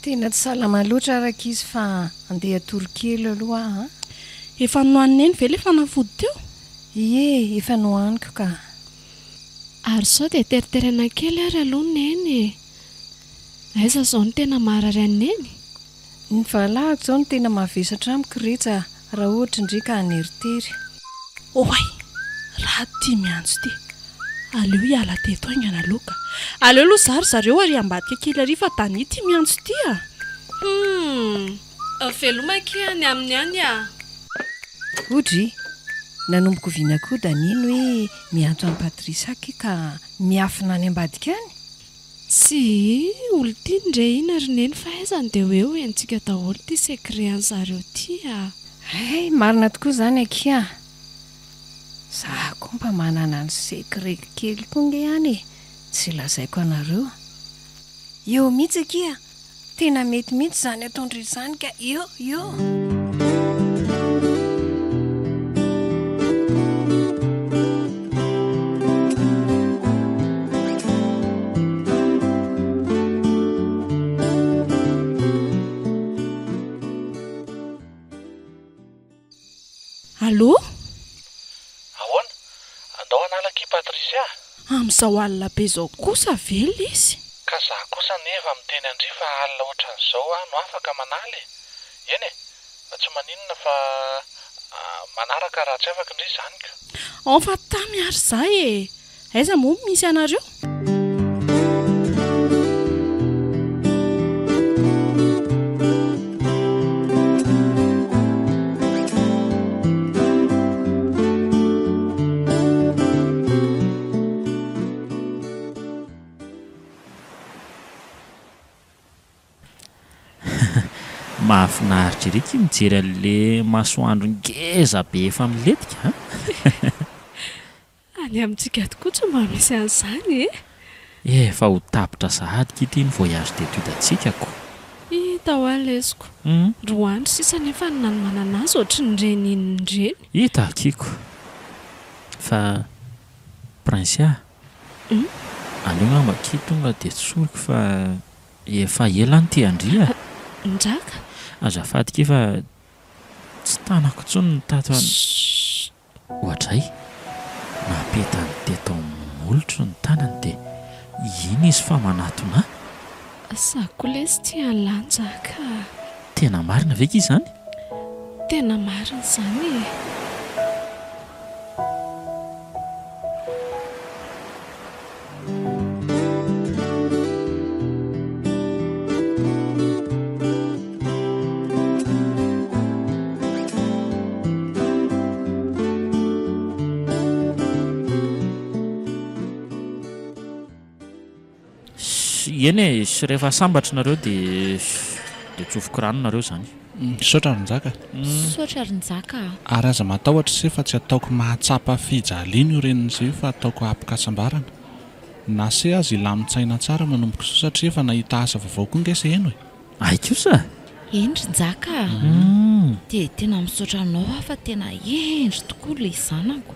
Speaker 5: tena tsy salama loatra araka izy fa andeha torokely aloha
Speaker 1: efa nohanina eny ve le fanafody teo
Speaker 5: ie efa nohaniko ka
Speaker 6: ary sao dia teriterana kely ary aloha neny aiza zao ny tena marary aneny
Speaker 5: ny valahako zao no tena mavesatra amiko rehetra raha ohatra indray ka haneritery
Speaker 1: oay raha tia miantso ty aleo hiala teto aingana aloka aleo aloha zary zareo ary ambadika kely ary fa tany tia miantso ty
Speaker 6: velomakihany amin'ny any a
Speaker 5: odry nanomboko viana koa danino hoe mianto amin'ny Patricia aky ka miafina any ambadika any
Speaker 6: sy olo tia ndre ina ry neny fa aizany dia hoe ho entsika daholo ty secret zareo ty
Speaker 5: ay marina tokoa izany akia za koa mba manana ny secret kely koa nge ihany e tsy lazaiko anareo eo mihitsy akia tena mety mihitsy izany ataondry izany ka eo
Speaker 1: allo
Speaker 3: ahoana andao analak'i Patricia
Speaker 1: amin'izao alina be zao kosa vely izy
Speaker 3: ka za kosa neva miteny andry fa alina ohatran'izao no afaka manaly eny e fa tsy maninona fa manaraka raha tsy afaka indray izany ka
Speaker 1: fa tamy ary zay e aiza moa misy anareo
Speaker 2: mahafinaritra ireky mijery an'le masoandro ngeza be efa miletika
Speaker 6: any amintsika tokoa tsy mba misy an'izany
Speaker 2: efa ho tapitra sahadika ity ny voyage d'étude atsikako
Speaker 6: hita ho alesiko roandro sisa nefa ny nanomanana azy ohatry ny reny inindreny
Speaker 2: hita akiko fa Princia aleo ngambaki tonga dia tsoriko fa efa ela ny ty andria
Speaker 6: njaka
Speaker 2: azafadika efa tsy tanako tsony ny tato ohatray napetany teto molotro ny tanany dia iny izy fa manatona
Speaker 6: sako lesy tianlanjaka
Speaker 2: tena marina veka izy zany
Speaker 6: tena marina izany
Speaker 2: eny sy rehefa sambatra nareo dia tsofoko rano nareo zany
Speaker 3: saotra rinjaka
Speaker 4: sotra rinjaka
Speaker 3: ary aza matahotra se fa tsy ataoko mahatsapa fijalina io renin'izay fa ataoko apikasambarana na se azy ilamitsaina tsara manomboka so satria efa nahita asa vaovao koa ngesa eno e
Speaker 2: aikosa
Speaker 4: eny rinjaka dia tena misaotra anao aho fa tena endry tokoa le zanako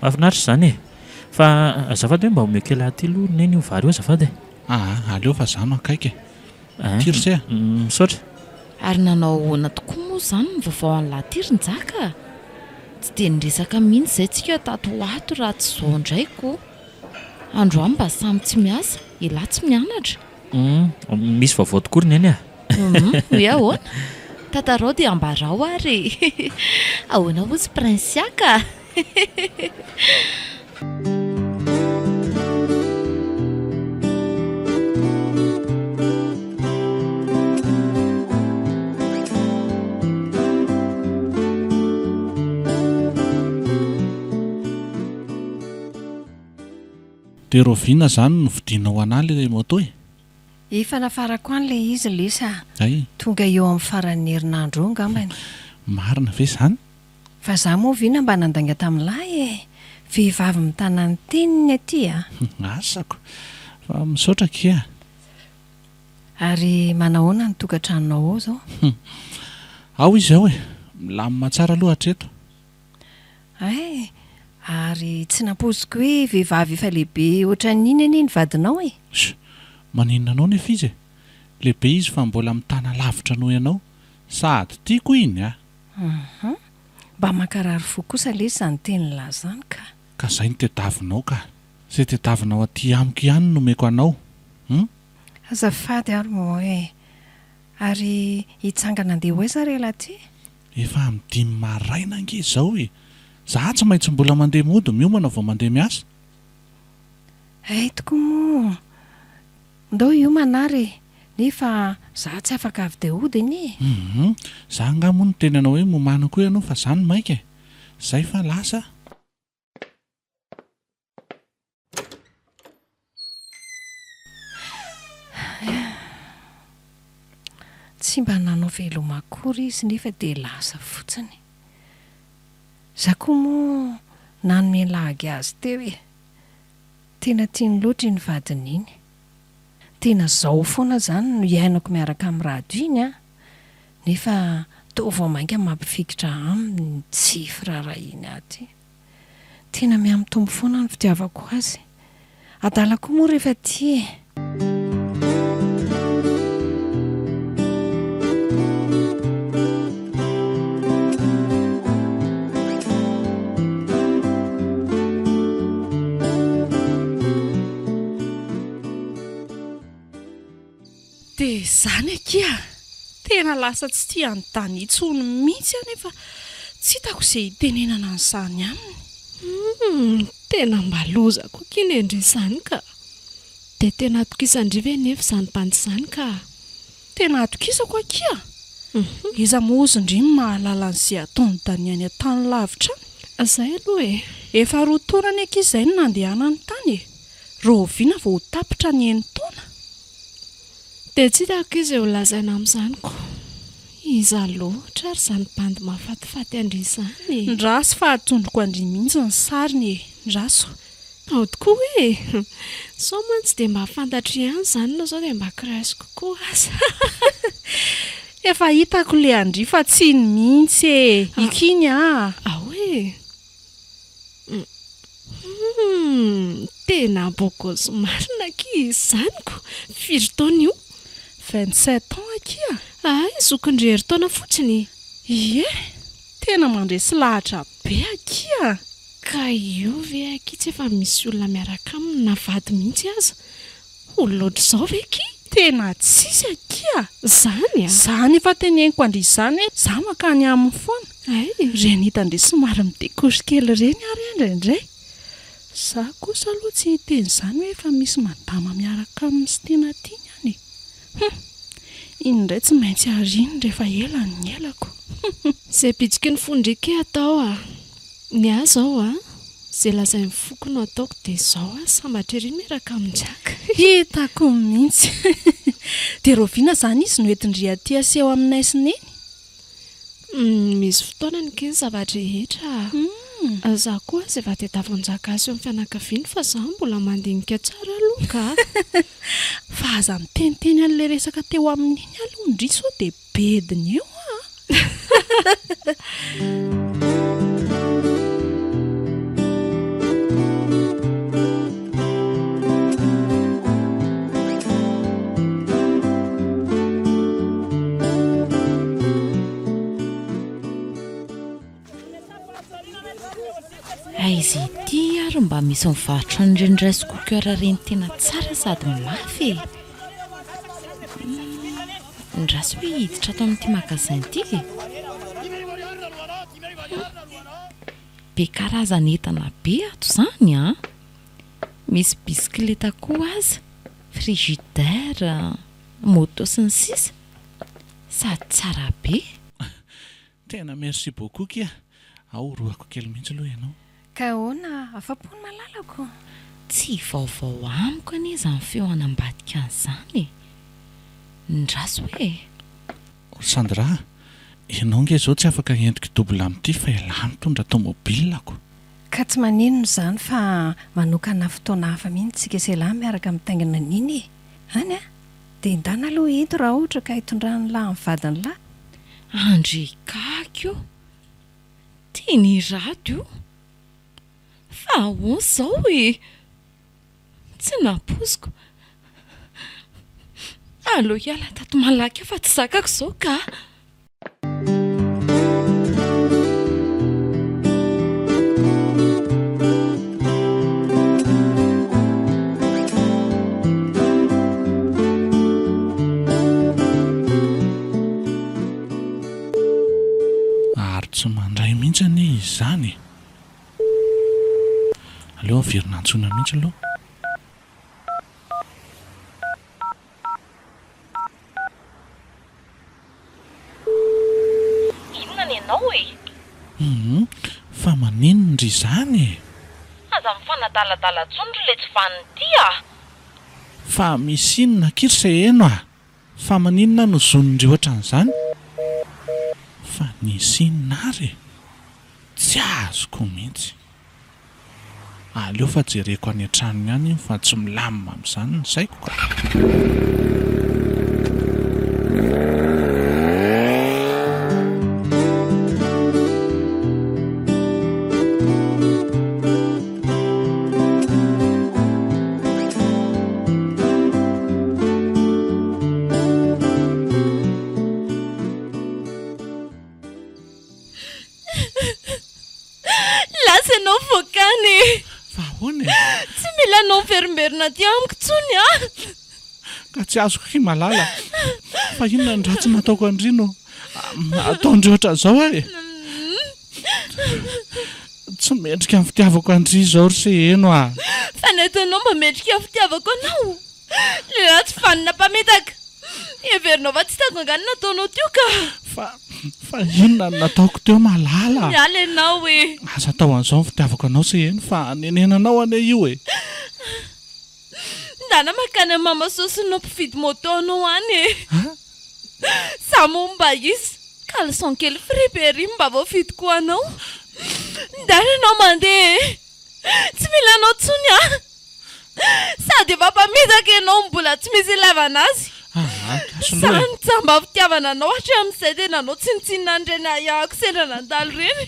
Speaker 2: mahafinaritra izany e fa azafady hoe mba omeo kely atylo neny io vary io azafady
Speaker 3: aleo fa zano akaiky tirse
Speaker 2: misaotra
Speaker 4: ary nanao ahoana tokoa moa izany ny vaovao an'lahy rinjaka tsy dia niresaka mihitsy izay tsika tato ato raha tsy zao indraiko androany mba samy tsy miasa ilahy tsy mianatra
Speaker 2: misy vaovao tokory neny
Speaker 4: hoe ahoana tatarao dia ambarao ary ahoana ozy Prinsiaka
Speaker 3: dia Roviana izany no vidianao anahy ilay moto e?
Speaker 5: Efa nafarako an'ilay izy lesa.
Speaker 3: Ay,
Speaker 5: Tonga eo amin'ny faran'ny herinandro eo angambany.
Speaker 3: marina ve izany?
Speaker 5: Fa za moa viana mba nandanga tamin'lahy e. Vehivavy mitana ny teniny aty a.
Speaker 3: Asako, fa misaotra kia.
Speaker 5: Ary manahoana ny tokantranonao ao zao?
Speaker 3: Ao izy ao e, milamina tsara aloha hatreto.
Speaker 5: Ay, ary tsy nampoziko hoe vehivavy efa lehibe ohatran'iny anie ny vadinao e.
Speaker 3: Maninona anao nefa izy e? Lehibe izy fa mbola mitana lavitra noho ianao. Sady tiako iny a.
Speaker 5: Mba mankarary fo kosa lesa ny teny lahy zany ka.
Speaker 3: Ka izay ny tediavinao ka. Izay tediavinao aty amiko ihany no meko anao.
Speaker 5: Azafady ary moa e. Ary hitsangana andeha hoaiza rela aty?
Speaker 3: Efa amin'ny 5 maraina ange izao e. Za tsy maintsy mbola mandeha mody miomana vao mandeha miasa.
Speaker 5: Ay tokoa moa. Ndao io manary. Nefa za tsy afaka avy dia hodiny.
Speaker 3: Za angamo no teny anao hoe momana koa ianao fa izany maika e. Izay fa lasa.
Speaker 5: Tsy mba nanao veloma akory izy nefa dia lasa fotsiny. Za koa moa nanome lagy azy teo e. Tena tiany loatra ny vadiny iny. Tena zao foana izany no iainako miaraka amin'ny radio iny a. Nefa toa vao mainka mampifikitra aminy tsy firarahiny aty. Tena miamitombo foana ny fitiavako azy. Adala koa moa rehefa ty e.
Speaker 1: Dia izany akia, tena lasa tsy tia anytany intsony mihitsy anefa tsy hitako izay hitenenana an'izany aminy.
Speaker 6: Tena mba loza koa indry izany ka. Dia tena atokisandriva nefa izany bandy izany ka.
Speaker 1: Tena atokisako akia. Iza moa indry mahalala an'izay ataony Daniany an-tany lavitra any.
Speaker 6: Izay aloha e.
Speaker 1: Efa 2 taona ny ankizy izay no nandehana ny tany e. Roviana vao tapitra ny 9 taona.
Speaker 6: Dia tsy hitako izy eo lazaina amin'izany ko. Iza loatra ary izany bandy mahafatifaty andry izany.
Speaker 1: Ndraso fa atsondroko andry mihitsy ny sariny e. Ndraso.
Speaker 6: Ao tokoa e. Sao mantsy dia mba fantatra ihany izany na sao dia mba kiresy kokoa aza.
Speaker 1: Efa hitako le andry fa tsy ny mihitsy e. Ikiny a.
Speaker 6: Ao e. Tena bokozy marina ki izanyko. Firy taona io?
Speaker 1: 27 ans akia.
Speaker 6: Ay, zokindry herintaona fotsiny.
Speaker 1: Ie, tena mandresy lahatra be akia.
Speaker 6: Ka io ve akia tsy efa misy olona miaraka aminy na vady mihitsy aza. Oloatra izao ve ki?
Speaker 1: Tena tsisy akia.
Speaker 6: Izany a?
Speaker 1: Izany efa teneniko andry izany hoe za makany aminy foana.
Speaker 6: Ay,
Speaker 1: Reny hita indray somary midekosy kely reny ary indraindray. Za kosa aloha tsy hiteny izany hoe efa misy madama miaraka aminy sy tena tiany any. Indray tsy maintsy ariny rehefa ela ny elako.
Speaker 6: izay pitsiky ny fondriky atao a. Ny ahy zao a, izay lazain'ny foko no ataoko dia izao a, sambatra ery miaraka aminjaka.
Speaker 1: Hitako mihitsy. Dia Roviana izany izy no entindry aty aseho aminay sy neny.
Speaker 6: Misy fotoana ny keny zavatra rehetra. Za koa izay efa tadiavinjaka azy eo amin'ny fianakaviany fa za mbola mandinika tsara aloha ka.
Speaker 1: Fa aza miteniteny an'ilay resaka teo amin'iny aloha indry sao dia bediny eo a.
Speaker 4: Izy ity ary mba misy mivarotra nyirendray skokoera reny tena tsara sady mafy. Ndraso hoe hiditra ato amin'ity magasin ity e. Be karazana entana be ato izany a. Misy bisikileta koa aza, frigidaire, moto sy ny sisa. Sady tsara be.
Speaker 3: Tena merci beaucoup kia. Ao roako kely mihitsy aloha ianao.
Speaker 5: Ka ahoana, afa-po ny malalako.
Speaker 4: tsy vaovao amiko anie izany feoanambadika an'izany ndraso hoe
Speaker 3: Sandra, ianao nge izao tsy afaka entiko dobla amin'ity fa ialahy mitondra tômôbilako.
Speaker 5: Ka tsy maninona izany fa manokana fotoana hafa mihitsy tsika sehilahy miaraka mitaingana niny any a dia indana aloha hito raha ohatra ka hitondrany lahy amin'ny vadiny lahy.
Speaker 4: Andrikako io tia ny rato io fa ahoana izao e tsy napoziko aloha hiala tato malaky fa tsy zakako izao ka
Speaker 3: Tsy mandray mihitsy anie izany. Aleo averinantsoina mihitsy aloha.
Speaker 4: inona ny ianao e
Speaker 3: Fa maninona ry izany e?
Speaker 4: aza mifanadaladala tsondry le tsy vanity a
Speaker 3: Fa misy inona kirsa eno a? Fa maninona no zonondry ohatran'izany? Fa nisy inona ary? Tsy azoko mihitsy. Aleo fa jereko any an-tranony any fa tsy milamina amin'izany ny saiko ka.
Speaker 4: lasa ianao voakany
Speaker 3: Fa ahoana e?
Speaker 4: tsy mila anao miverimberina aty amiko tsony a
Speaker 3: Ka tsy azoko himalala. Fa inona ny ratsy nataoko andrino? Ataondry ohatran'izao ahy. Tsy mendrika amin'ny fitiavako andry izao ry se eno a.
Speaker 4: fa nataonao mba mendrika fitiavako anao le raha tsy vanina mpametaka everinao va tsy tangangany nataonao teo ka
Speaker 3: Fa inona ny nataoko teo malala?
Speaker 4: miala ianao e
Speaker 3: Aza atao an'izao ny fitiavako anao se eno fa nenenanao ane io e.
Speaker 4: ndana makany amin'ny mama sosinao mpividy moto anao any e za momba izy kalson kely fripery mba voavidiko anao ndana ianao mandeha tsy mila anao tsony a sady efa mpametaka ianao mbola tsy misy ilavana azy
Speaker 3: Kasoloha.
Speaker 4: sany tsamba fitiavana anao hatramin'izay tena anao tsinitsinina andreny ahako sendra nandalo reny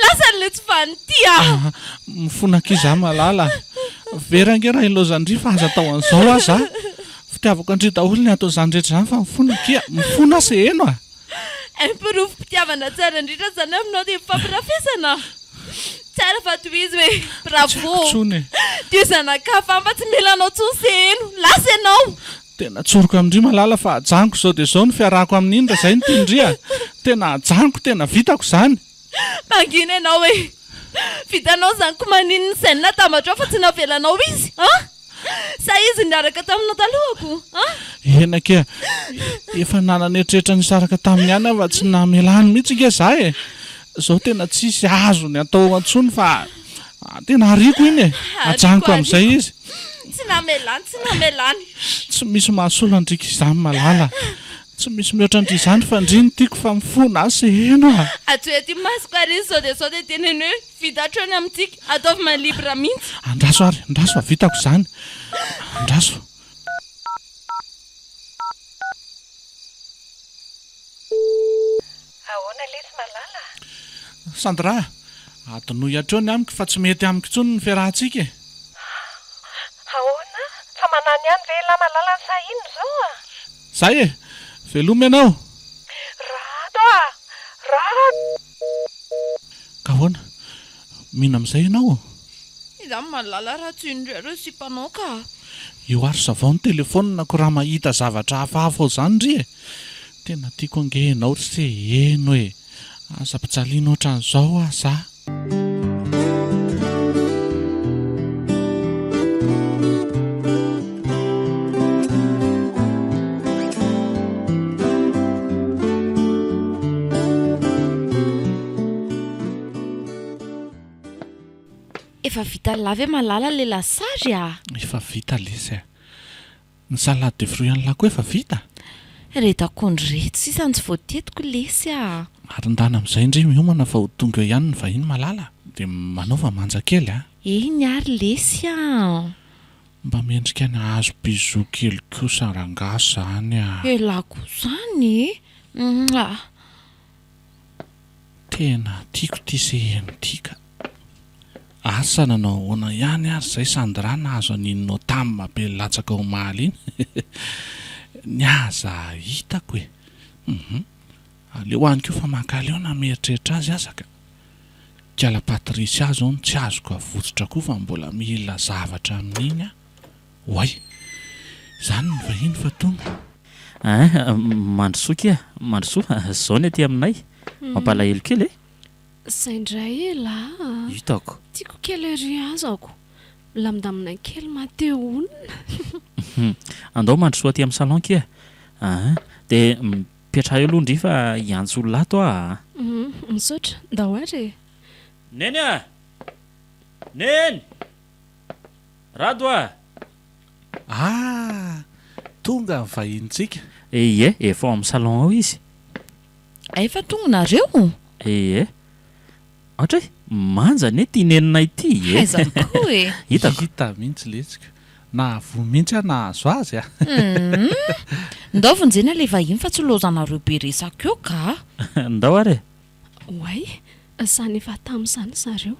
Speaker 4: lasa le tsy vanity a
Speaker 3: Mifonak'iza malala. Verange raha ilozandry fa aza atao an'izao aza. Fitiavako andry daholo ny atao izany rehetra izany fa mifonakia. Mifona se eno a.
Speaker 4: impirofo mpitiavana tsara indrindra zany aminao dia mifampirafesana tsara fa toizy hoe bravo
Speaker 3: Tsony.
Speaker 4: dio zanakafa fa tsy mila anao tsony se eno lasa ianao
Speaker 3: Tena tsoroko amindry malala fa ajanoko izao dia izao ny fiarahako amin'iny raha izay ny tindria. Tena ajanoko, tena vitako izany.
Speaker 4: mangina ianao e vitanao zany ko maninona izay natambatra ao fa tsy navelanao izy sa izy niaraka taminao talohako
Speaker 3: Ena ke, efa nananetretra nisaraka taminy ihany fa tsy namelany mihitsy ke za e. Izao tena tsisy azo ny atao antsony fa tena ariko iny e. Ajanoko amin'izay izy.
Speaker 4: tsy namelany
Speaker 3: Tsy misy mahasolo andrika izany malala. Tsy misy mihoatra andry izany fa ndriny tiako fa mifona azy se eno a.
Speaker 4: atoety masoko ary izy sao dia teneny hoe vitatro any amintsika ataovy malibra mihitsy
Speaker 3: Andraso ary, andraso fa vitako izany. Andraso.
Speaker 5: Ahoana lesy malala?
Speaker 3: Sandra, adinoy hatreo amiko fa tsy mety amiko intsony ny fiarahantsika e.
Speaker 5: Ahoana? Fa manany ihany ve lahy malala ny sahino izao a?
Speaker 3: Zay e, veloma ianao.
Speaker 5: Rato a! Rato!
Speaker 3: Ka ahoana? Mihina amin'izay ianao?
Speaker 4: izany malala raha tsy indrero sipanao ka
Speaker 3: Io ary zavao ny telefona ko raha mahita zavatra hafahafa ao izany ry e. Tena tiako ange ianao ry se eno e. Aza mpijaliana ohatran'izao ah za.
Speaker 4: efa vita lavy malala le lasary
Speaker 3: efa vita lesy a ny salade de fruit ihany lahy koa efa vita
Speaker 4: retakondry reto sisany tsy voatetiko lesy
Speaker 3: ary ndana amin'izay indray miomana fa ho tonga ihany ny vahiny malala dia manaova manja kely
Speaker 4: eny ary lesy
Speaker 3: mba miendrika ny hazo bizou kely kosa rangasy zany
Speaker 4: elako zany
Speaker 3: tena tiako ty sehany tika asa nanao hoana ihany ary izay sandra nahazo aninonao tamina be latsaka ho maly iny ny aza hitako aleo hany koa fa mankaleo na mieritreritra azy azaka kala Patricia azy on tsy azoko avotsitra koa fa mbola mila zavatra amin'iny hoay zany ny vahiny fa tonga
Speaker 2: mandrosoa mandrosoa zao ny aty aminay mampalahelo kely
Speaker 6: saindray ela
Speaker 2: hitako
Speaker 6: tiako kely ery azako lamindamina kely mateo onina
Speaker 2: andao mandrosoa aty amin'ny salon kia dia mipetraha eo aloha ndry fa hiantso lato
Speaker 6: misaotra ndao ary
Speaker 2: neny neny rado
Speaker 3: tonga ny vahintsika
Speaker 2: efa ao amin'ny salon ao izy
Speaker 4: efa tonga nareo
Speaker 2: ohatra manja ny ety nenina ity
Speaker 4: aizany koa
Speaker 2: hitako
Speaker 3: hita mihitsy letsika na vo mihitsy nahazo azy
Speaker 4: ndao vonjena le vahiny fa tsy lozanareo be resaka eo ka
Speaker 2: ndao ary
Speaker 6: hoay zany efa tamin'izany zareo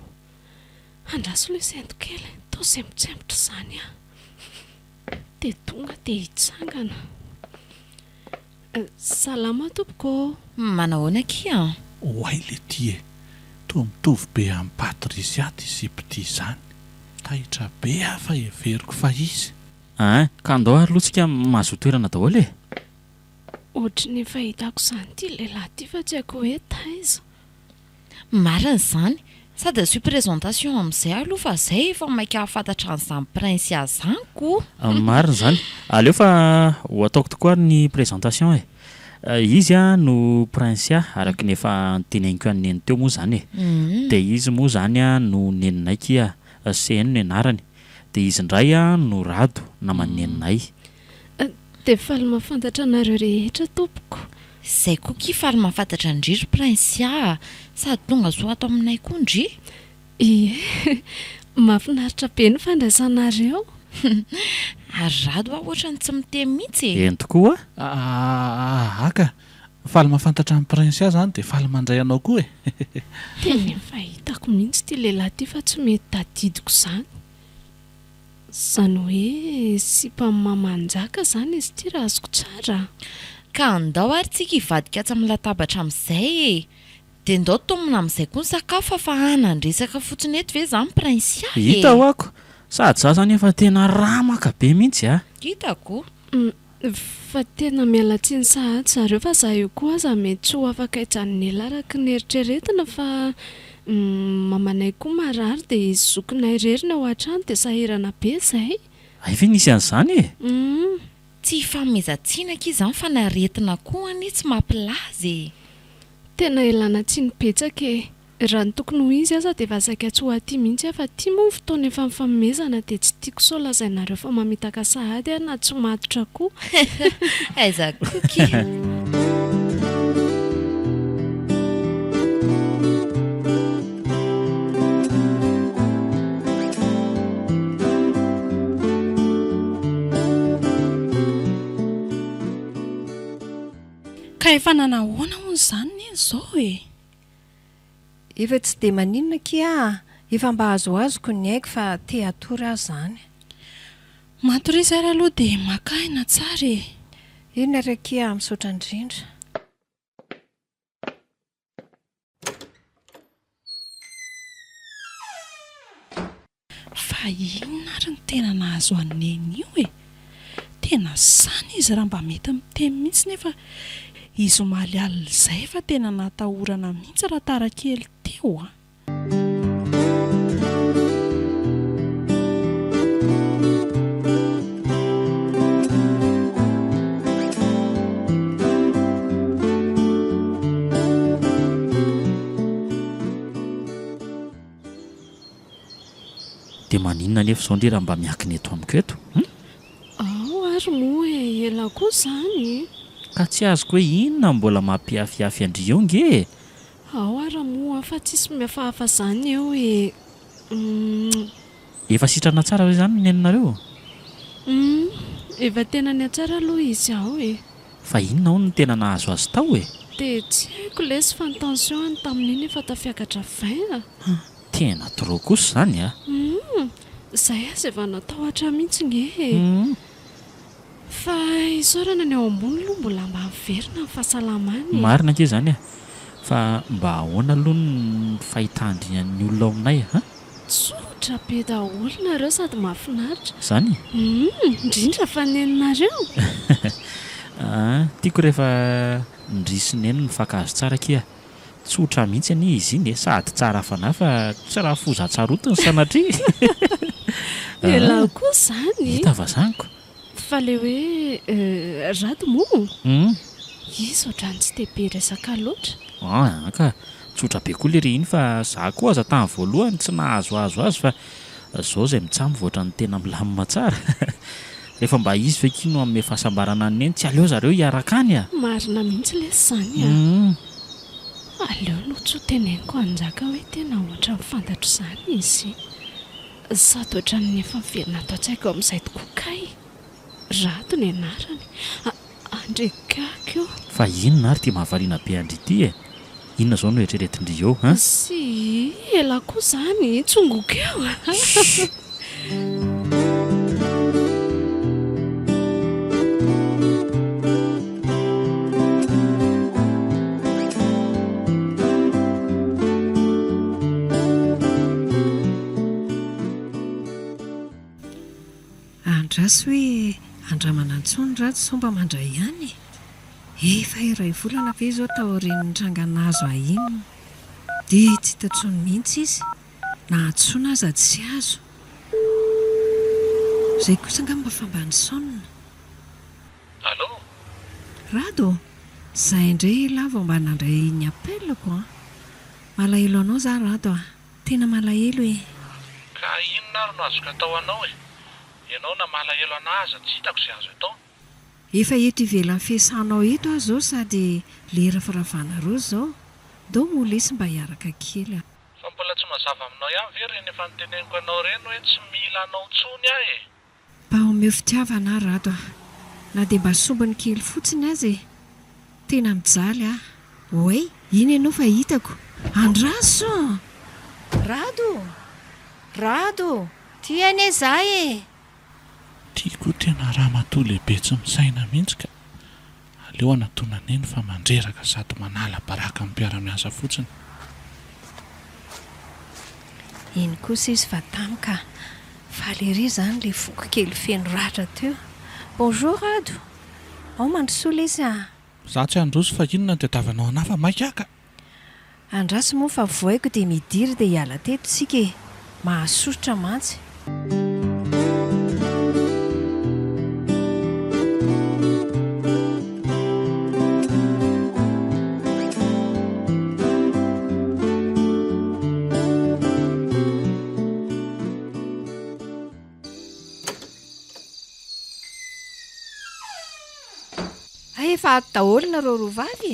Speaker 6: andraso le sento kely tao sempotsempitra zany dia tonga dia hitsangana salama tompoko
Speaker 4: manahoana kia
Speaker 3: hoay le ty toa mitovy be amin'ny Patricia ty sipity zany tahitra be fa everiko fa izy
Speaker 2: ka andao ary lotsika mahazo toerana daholo
Speaker 6: ohatra ny fahitako zany ty lehilahy ty fa tsy haiko hoe taiza
Speaker 4: marina izany sady asio présentation amin'izay aloha fa zay efa maika hafantatra an'izany prince zaniko
Speaker 2: marina zany aleo fa ho ataoko tokoa ary ny présentation izy no prince araka ny efa nteneniko any neny teo moa zany dia izy moa zany no neninaiky CN no anarany dia izy indray no rado namanneninay
Speaker 6: dia faly mahafantatra anareo rehetra tompoko
Speaker 4: zay koa ki faly mahafantatra ndriry prince sady tonga zo ato aminay koa ndry
Speaker 6: mahafinaritra be ny fandraisanareo
Speaker 4: ary rado ohatra ny tsy miteny mihitsy
Speaker 2: eny tokoa
Speaker 3: aka faly mahafantatra amin'ny prince zany dia faly mandray anao koa
Speaker 6: teny fahitako mihitsy ty lehilahy ty fa tsy mety tadidiko zany zany hoe sipa mamanjaka zany izy ty raha azoko tsara
Speaker 4: ka andao ary tsika hivadika atsy amin'ny latabatra amin'izay dia ndao tomona amin'izay koa ny sakafo fa anandresaka fotsiny eto ve zany prince
Speaker 2: hita hoako sady za zany efa tena ramaka be mihitsy
Speaker 4: hitako
Speaker 6: fa tena mialatsiny sahady zareo fa za io koa aza mety tsy ho afaka hijanona ela araka ny eritreretina fa mamanay koa marary dia izy zokinay rerina ao an-trano dia sahirana be zay
Speaker 2: ve nisy an'izany
Speaker 4: tsy famezatsianaka izany fa naretina koa any tsy mampilazy
Speaker 6: tena elana tsy nipetsaka raha ny tokony ho izy aza dia vasaka tsy ho aty mihitsy fa tia moa fotoana efa mifamezana dia tsy tiako sao lazainareo fa mamitaka sahady na tsy matotra koa
Speaker 4: aiza koky
Speaker 1: ka efa nanahoana hono izany neny izao
Speaker 5: efa tsy dia maninona kia efa mba azoazoko ny haiko fa te atory azy zany
Speaker 1: matory ary aloha dia makaina tsara
Speaker 5: iny arakia misaotra indrindra
Speaker 1: fa inona ary ny tena nahazo aneny io tena sany izy raha mba mety miteny mihitsy nefa izy omaly alina izay fa tena natahorana mihitsy raha tarakely teo
Speaker 2: dia maninona nefa izao ndre raha mba miankina eto amiko eto
Speaker 6: ao ary moa e ela koa izany
Speaker 2: ka tsy azoko hoe inona mbola mampiafiafy andry eo nge
Speaker 6: ao ary moa fa tsisy mihafahafa izany eo e
Speaker 2: efa sitrana tsara hoe izany nenonareo
Speaker 6: efa tena ny atsara aloha izy ao e
Speaker 2: fa inona ho no tena nahazo azy tao e
Speaker 6: dia tsy haiko lesy fa ny tension ny tamin'iny efa tafiakatra vaina
Speaker 2: tena trop kosa izany a
Speaker 6: izay azy efa natahotra mihitsy nge fa isaorana ny ao ambony aloha mbola mba miverina ny fahasalamany
Speaker 2: marina ke izany a fa mba ahoana aloha ny fahitandrinan'ny olona ao aminay
Speaker 6: tsotra be daholonareo sady mahafinaritra
Speaker 2: izany
Speaker 6: indrindra fa neninareo
Speaker 2: tiako rehefa ndrisineny ny fankazo tsara kia tsotra mihitsy ani izy iny sady tsara fanahy fa tsy raha fozatsarotiny sanatria
Speaker 6: ela koa izany
Speaker 2: hita vazaniko
Speaker 6: fa le hoe rady mo izy ohatrany tsy te be resaka loatra
Speaker 2: ka tsotra be koa le ry iny fa za koa aza tamin'ny voalohany tsy nahazoazo azy fa zao izay mitsamo voatra ny tena milamina tsara rehefa mba izy fekino amin'ny fahasambarana ny eny tsy aleo zareo hiaraka any a
Speaker 6: marina mihitsy lesy izany aleo aloha tsy ho teneniko anjaka hoe tena ohatra mifantatra izany izy sady ohatra ny efa miverina atao tsy haiko amin'izay tokokay rato ny anarany andrekako eo
Speaker 2: fa inona ary tia mahavariana be andrity e inona izao no eritreretindry eo
Speaker 6: sy ela koa izany tsongoko eo
Speaker 5: andrasy hoe andramana antsony ratsy somba mandray ihany efa iray volana ve izao taorian'ny trangana azo ahinona dia tsy hitantsony mihitsy izy na antsona aza tsy azo izay kosa nga mba fambany sonina
Speaker 3: allo
Speaker 5: rado izay indray lava mba nandray ny apelako malahelo anao za rado tena malahelo e
Speaker 3: ka inona ary no azoka atao anao e ianao na malahelo anazy tsy hitako izay azo atao
Speaker 5: efa eto ivelan'ny fiasanao eto aho zao sady lera firavana roa zao do molesy mba hiaraka kely
Speaker 3: fa mbola tsy mazava aminao ihany ve reny efa niteneniko anao reny hoe tsy mila anao tsony ahy e
Speaker 5: mba omeo fitiavana rado na dia mba sombiny kely fotsiny azy tena mijaly oe iny ianao fa hitako andraso rado tiany e za e
Speaker 3: tiako tena raha matoa lehibe tsy misaina mihitsy ka aleo anatonana eny fa mandreraka sady manala baraka amin'ny mpiara-miasa fotsiny
Speaker 5: iny kosa izy fa tamika valery izany le foko kely feno ratra teo bonjour rado ao mandrosola izy
Speaker 3: za tsy androso fa inona dia davanao anahy fa maikaka
Speaker 5: andraso moa fa voaiko dia midiry dia hiala teto tsika e mahasosotra mantsy efa ato daholona ro rovavy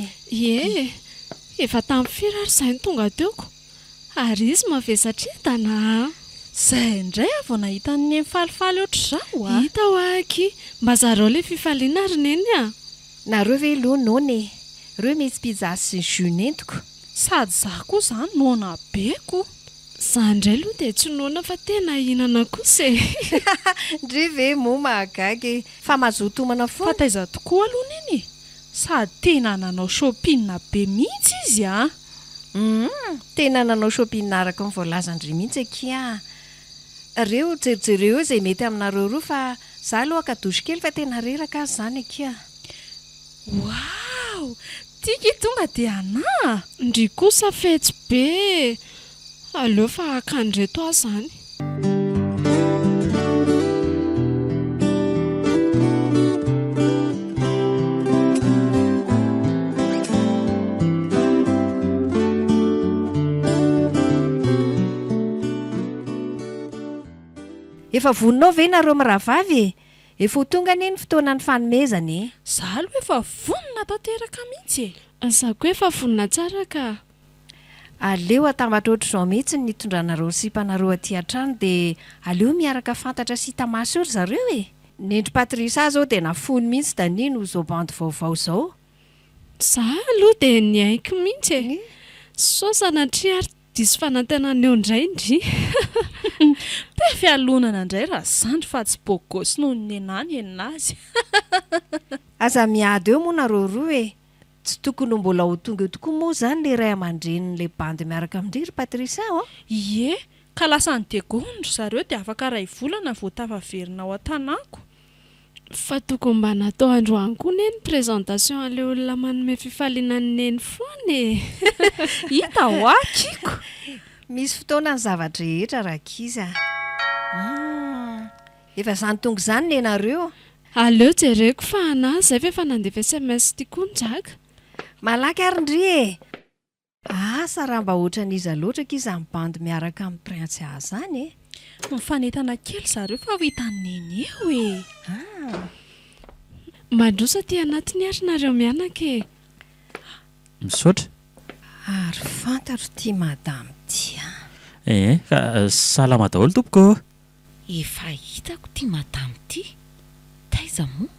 Speaker 6: efa tamin'ny firy ary izay ny tonga teoko ary izy mavesatretana
Speaker 1: izay indray avao nahita ny falifaly oatra izao
Speaker 6: hita ho aky mba zareo le fifaliana ary neny
Speaker 5: nareo ve loha nony reo misy pizza sy jus nentiko
Speaker 1: sady za koa izany nona beko
Speaker 6: za indray aloha dia tsy nona fa tena hinana kosa
Speaker 5: ndry ve moa mahagagy fa mazotomana
Speaker 1: fa taiza tokoa aloha neny sady tena nanao shopping be mihitsy izy
Speaker 5: tena nanao shopping araka ny voalazandry mihitsy akia reo jerijereo izay mety aminareo roa fa za aloha akadosy kely fa tena reraka azy izany akia
Speaker 1: wow tiky tonga dia ana
Speaker 6: ndry kosa fetsy be aleo fa akandreto azy izany
Speaker 5: efa voninao ve nareo miravavy e efa ho tonga anie ny fotoana ny fanomezany
Speaker 1: za aloha efa vonina tanteraka mihitsy
Speaker 6: azako efa vonina tsara ka
Speaker 5: aleo atambatra ohatr'izao mihitsy ny tondranareo sipanareo aty an-trano dia aleo miaraka fantatra sy tamasory zareo e nendry Patrisa zao dia nafony mihitsy danino zao bandy vaovao zao
Speaker 6: za aloha dia niaiko mihitsy e so sanatria ary diso fanantenana eo indray indry
Speaker 1: te fialonana indray raha zandry fa tsy bogosy noho ny enany enazy
Speaker 5: aza miady eo moa nareo roa e tsy tokony ho mbola ho tonga eo tokoa moa zany le ray aman-drenin'le bandy miaraka amin'indry Patrisa
Speaker 1: ie ka lasa ny degondro zareo dia afaka ray volana vao tafaverina ao an-tanako
Speaker 6: fa tokony mba natao androany koa neny présentation ale olona manome fifaliana ny neny foana e
Speaker 1: hita ho akiko
Speaker 5: misy fotoana ny zavatra rehetra rakiza efa zany tonga izany ny nareo
Speaker 6: aleo jereko fa anazy zay fa efa nandefa SMS tiako njaka
Speaker 5: malaky ary ndry e asa raha mba ohatran'iza loatra kiza ny bandy miaraka amin'ny prince zany e
Speaker 1: mifanetana kely zareo fa ho hitaneny eo e
Speaker 6: mandrosa ty anatiny ary nareo mianaka e
Speaker 2: misaotra
Speaker 5: ary fantatro ty madame ty
Speaker 2: ka salama daholo tompoko
Speaker 4: efa hitako ty madame ty taiza moa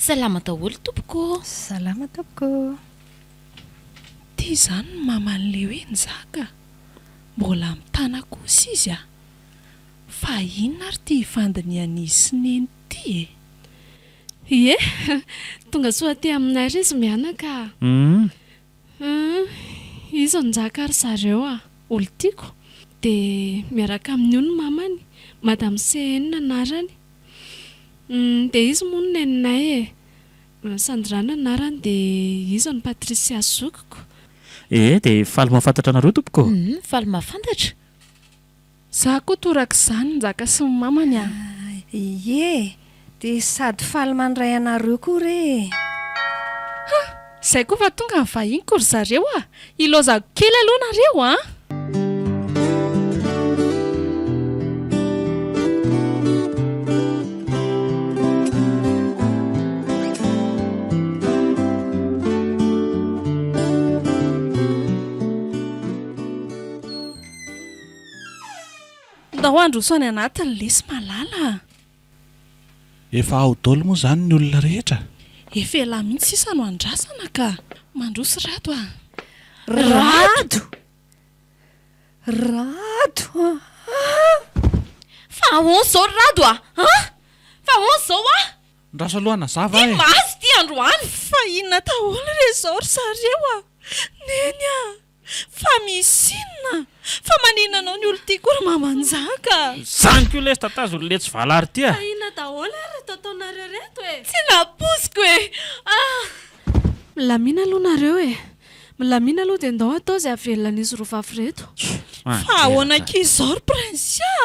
Speaker 4: salama daholo tompoko
Speaker 5: salama tompoko
Speaker 1: ty zany ny maman'le hoe nzaka mbola mitana kosa izy fa inona ary ty hivandiny anisy neny ty
Speaker 6: ie tonga soa ty aminay ry izy mianaka izo njaka ary zareo olo tiako dia miaraka amin'ny ony mamany madame CN anarany dia izy moa no neninay e Sandrana anarany dia izo ny Patricia zokiko
Speaker 2: dia faly mahafantatra anareo tompoko
Speaker 4: faly mahafantatra
Speaker 1: za koa toraka izany njaka sy ny mamany
Speaker 5: ie dia sady faly mandray anareo koa re
Speaker 1: izay koa fa tonga ny vahiny kory zareo ilozako kely aloha nareo da ho androsony anatiny lesy malala
Speaker 3: efa ao dolo moa zany ny olona rehetra
Speaker 1: efa ela mihitsy sisa no andrasana ka mandrosy rado
Speaker 5: rado
Speaker 4: fa ahoana zao rado fa ahoana zao
Speaker 3: ndraso alohana zava e
Speaker 4: mazy ty androany
Speaker 1: fa inona tahola re zao ry zareo neny fa misinina fa maninanao ny olo ty kory mamanjaka
Speaker 2: zanyko les tatazo le tsy valary ty
Speaker 6: inona daholo ary tataonareo reto e
Speaker 4: tsy napoziko e
Speaker 6: milamina aloha nareo e milamina aloha dia ndao atao zay avelona nisy rovavy reto
Speaker 1: fa ahoana kizao ry prinsia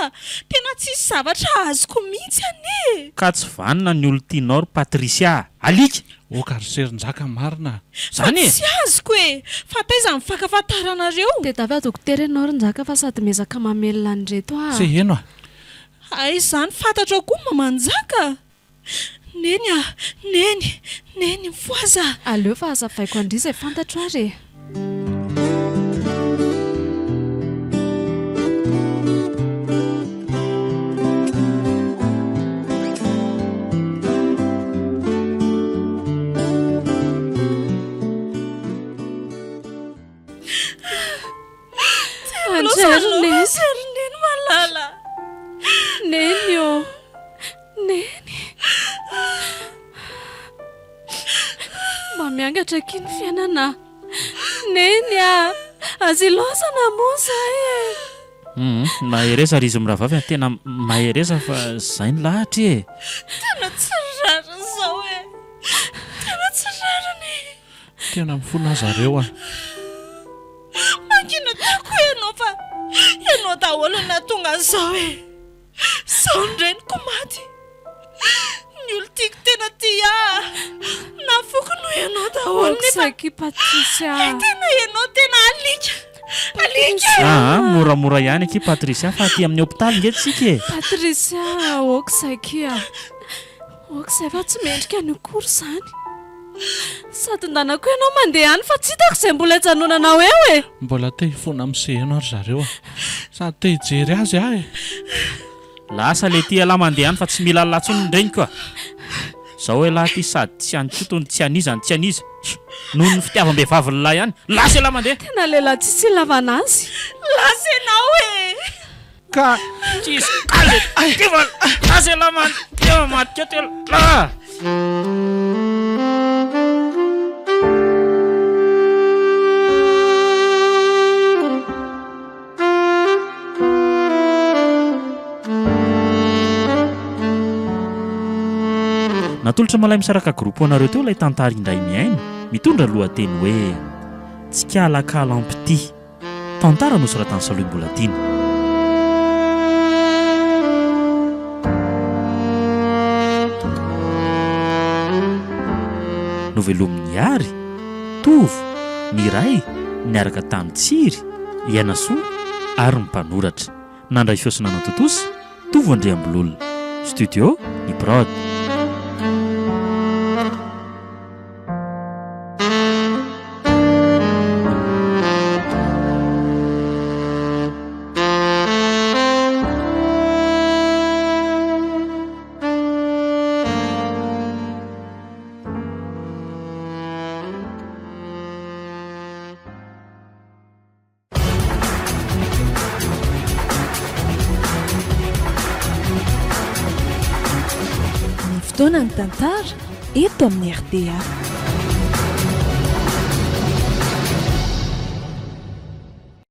Speaker 1: tena tsisy zavatra azoko mihitsy ane
Speaker 2: ka tsy vanina ny olo tianao ry Patrisia alika
Speaker 3: okaryserin-jaka marina
Speaker 2: zany
Speaker 1: tsy azoko e fa taiza mifakafantaranareo
Speaker 6: dia davy dokotera ianao ry njaka fa sady mezaka mamelona ny reto
Speaker 3: se heno
Speaker 1: ay zany fantatra koa mamanjaka neny mifoaza
Speaker 6: aleo fa azavaiko andry izay fantatro ary
Speaker 1: neny malala
Speaker 6: neny neny mba miangatra kiny fiainana neny azilosana mosa
Speaker 2: mahereza ry izy miravavy tena mahereza fa zay ny lahatra e
Speaker 1: tena tsy rara zao tena tsy rarany
Speaker 3: tena mifona zareo
Speaker 1: makina tako ianao fa ianao daholona tonga zao zao nyreniko maty ny olo tiako tena ty nafoko no ianao daholony
Speaker 6: saky Patrisia
Speaker 1: tena ianao tena alika
Speaker 2: moramora ihany aky Patricia fa aty amin'ny hôpitaly ngetsika e.
Speaker 6: Patricia okizay kia okizay fa tsy mendrika ny akory izany sady ndanako ianao mandeha any fa tsy hitako izay mbola hijanonanao eo e.
Speaker 3: Mbola te hifona misehana ary zareo sady te hijery azy aho e.
Speaker 2: Lasa le tia lahy mandeha any fa tsy mila latsony ndregniko zao hoe lahy ty sady tsy anytotony tsy aniza ny tsy aniza noho ny fitiavam-behivavy lahy ihany lasa lahy mandeha
Speaker 6: tena lehilahy tsisy ilavana azy lasa ianao e
Speaker 2: ka tsisy lasa lahy mandeha matika telo natolotra malay misaraka groupe anareo teo ilay tantara indray miaina mitondra lohateny hoe tsikala ampity tantara nosoratany Saloim-Boladina. Novelomin'ny Ary, Tovo, Miray, niaraka tamin'ny Tsiry, Ianasoa ary ny mpanoratra. Nandray fiosina Anatotosa, Tovo Andriambololona. Studio ny Prod.
Speaker 1: Fotoana ny tantara eto amin'ny RDA.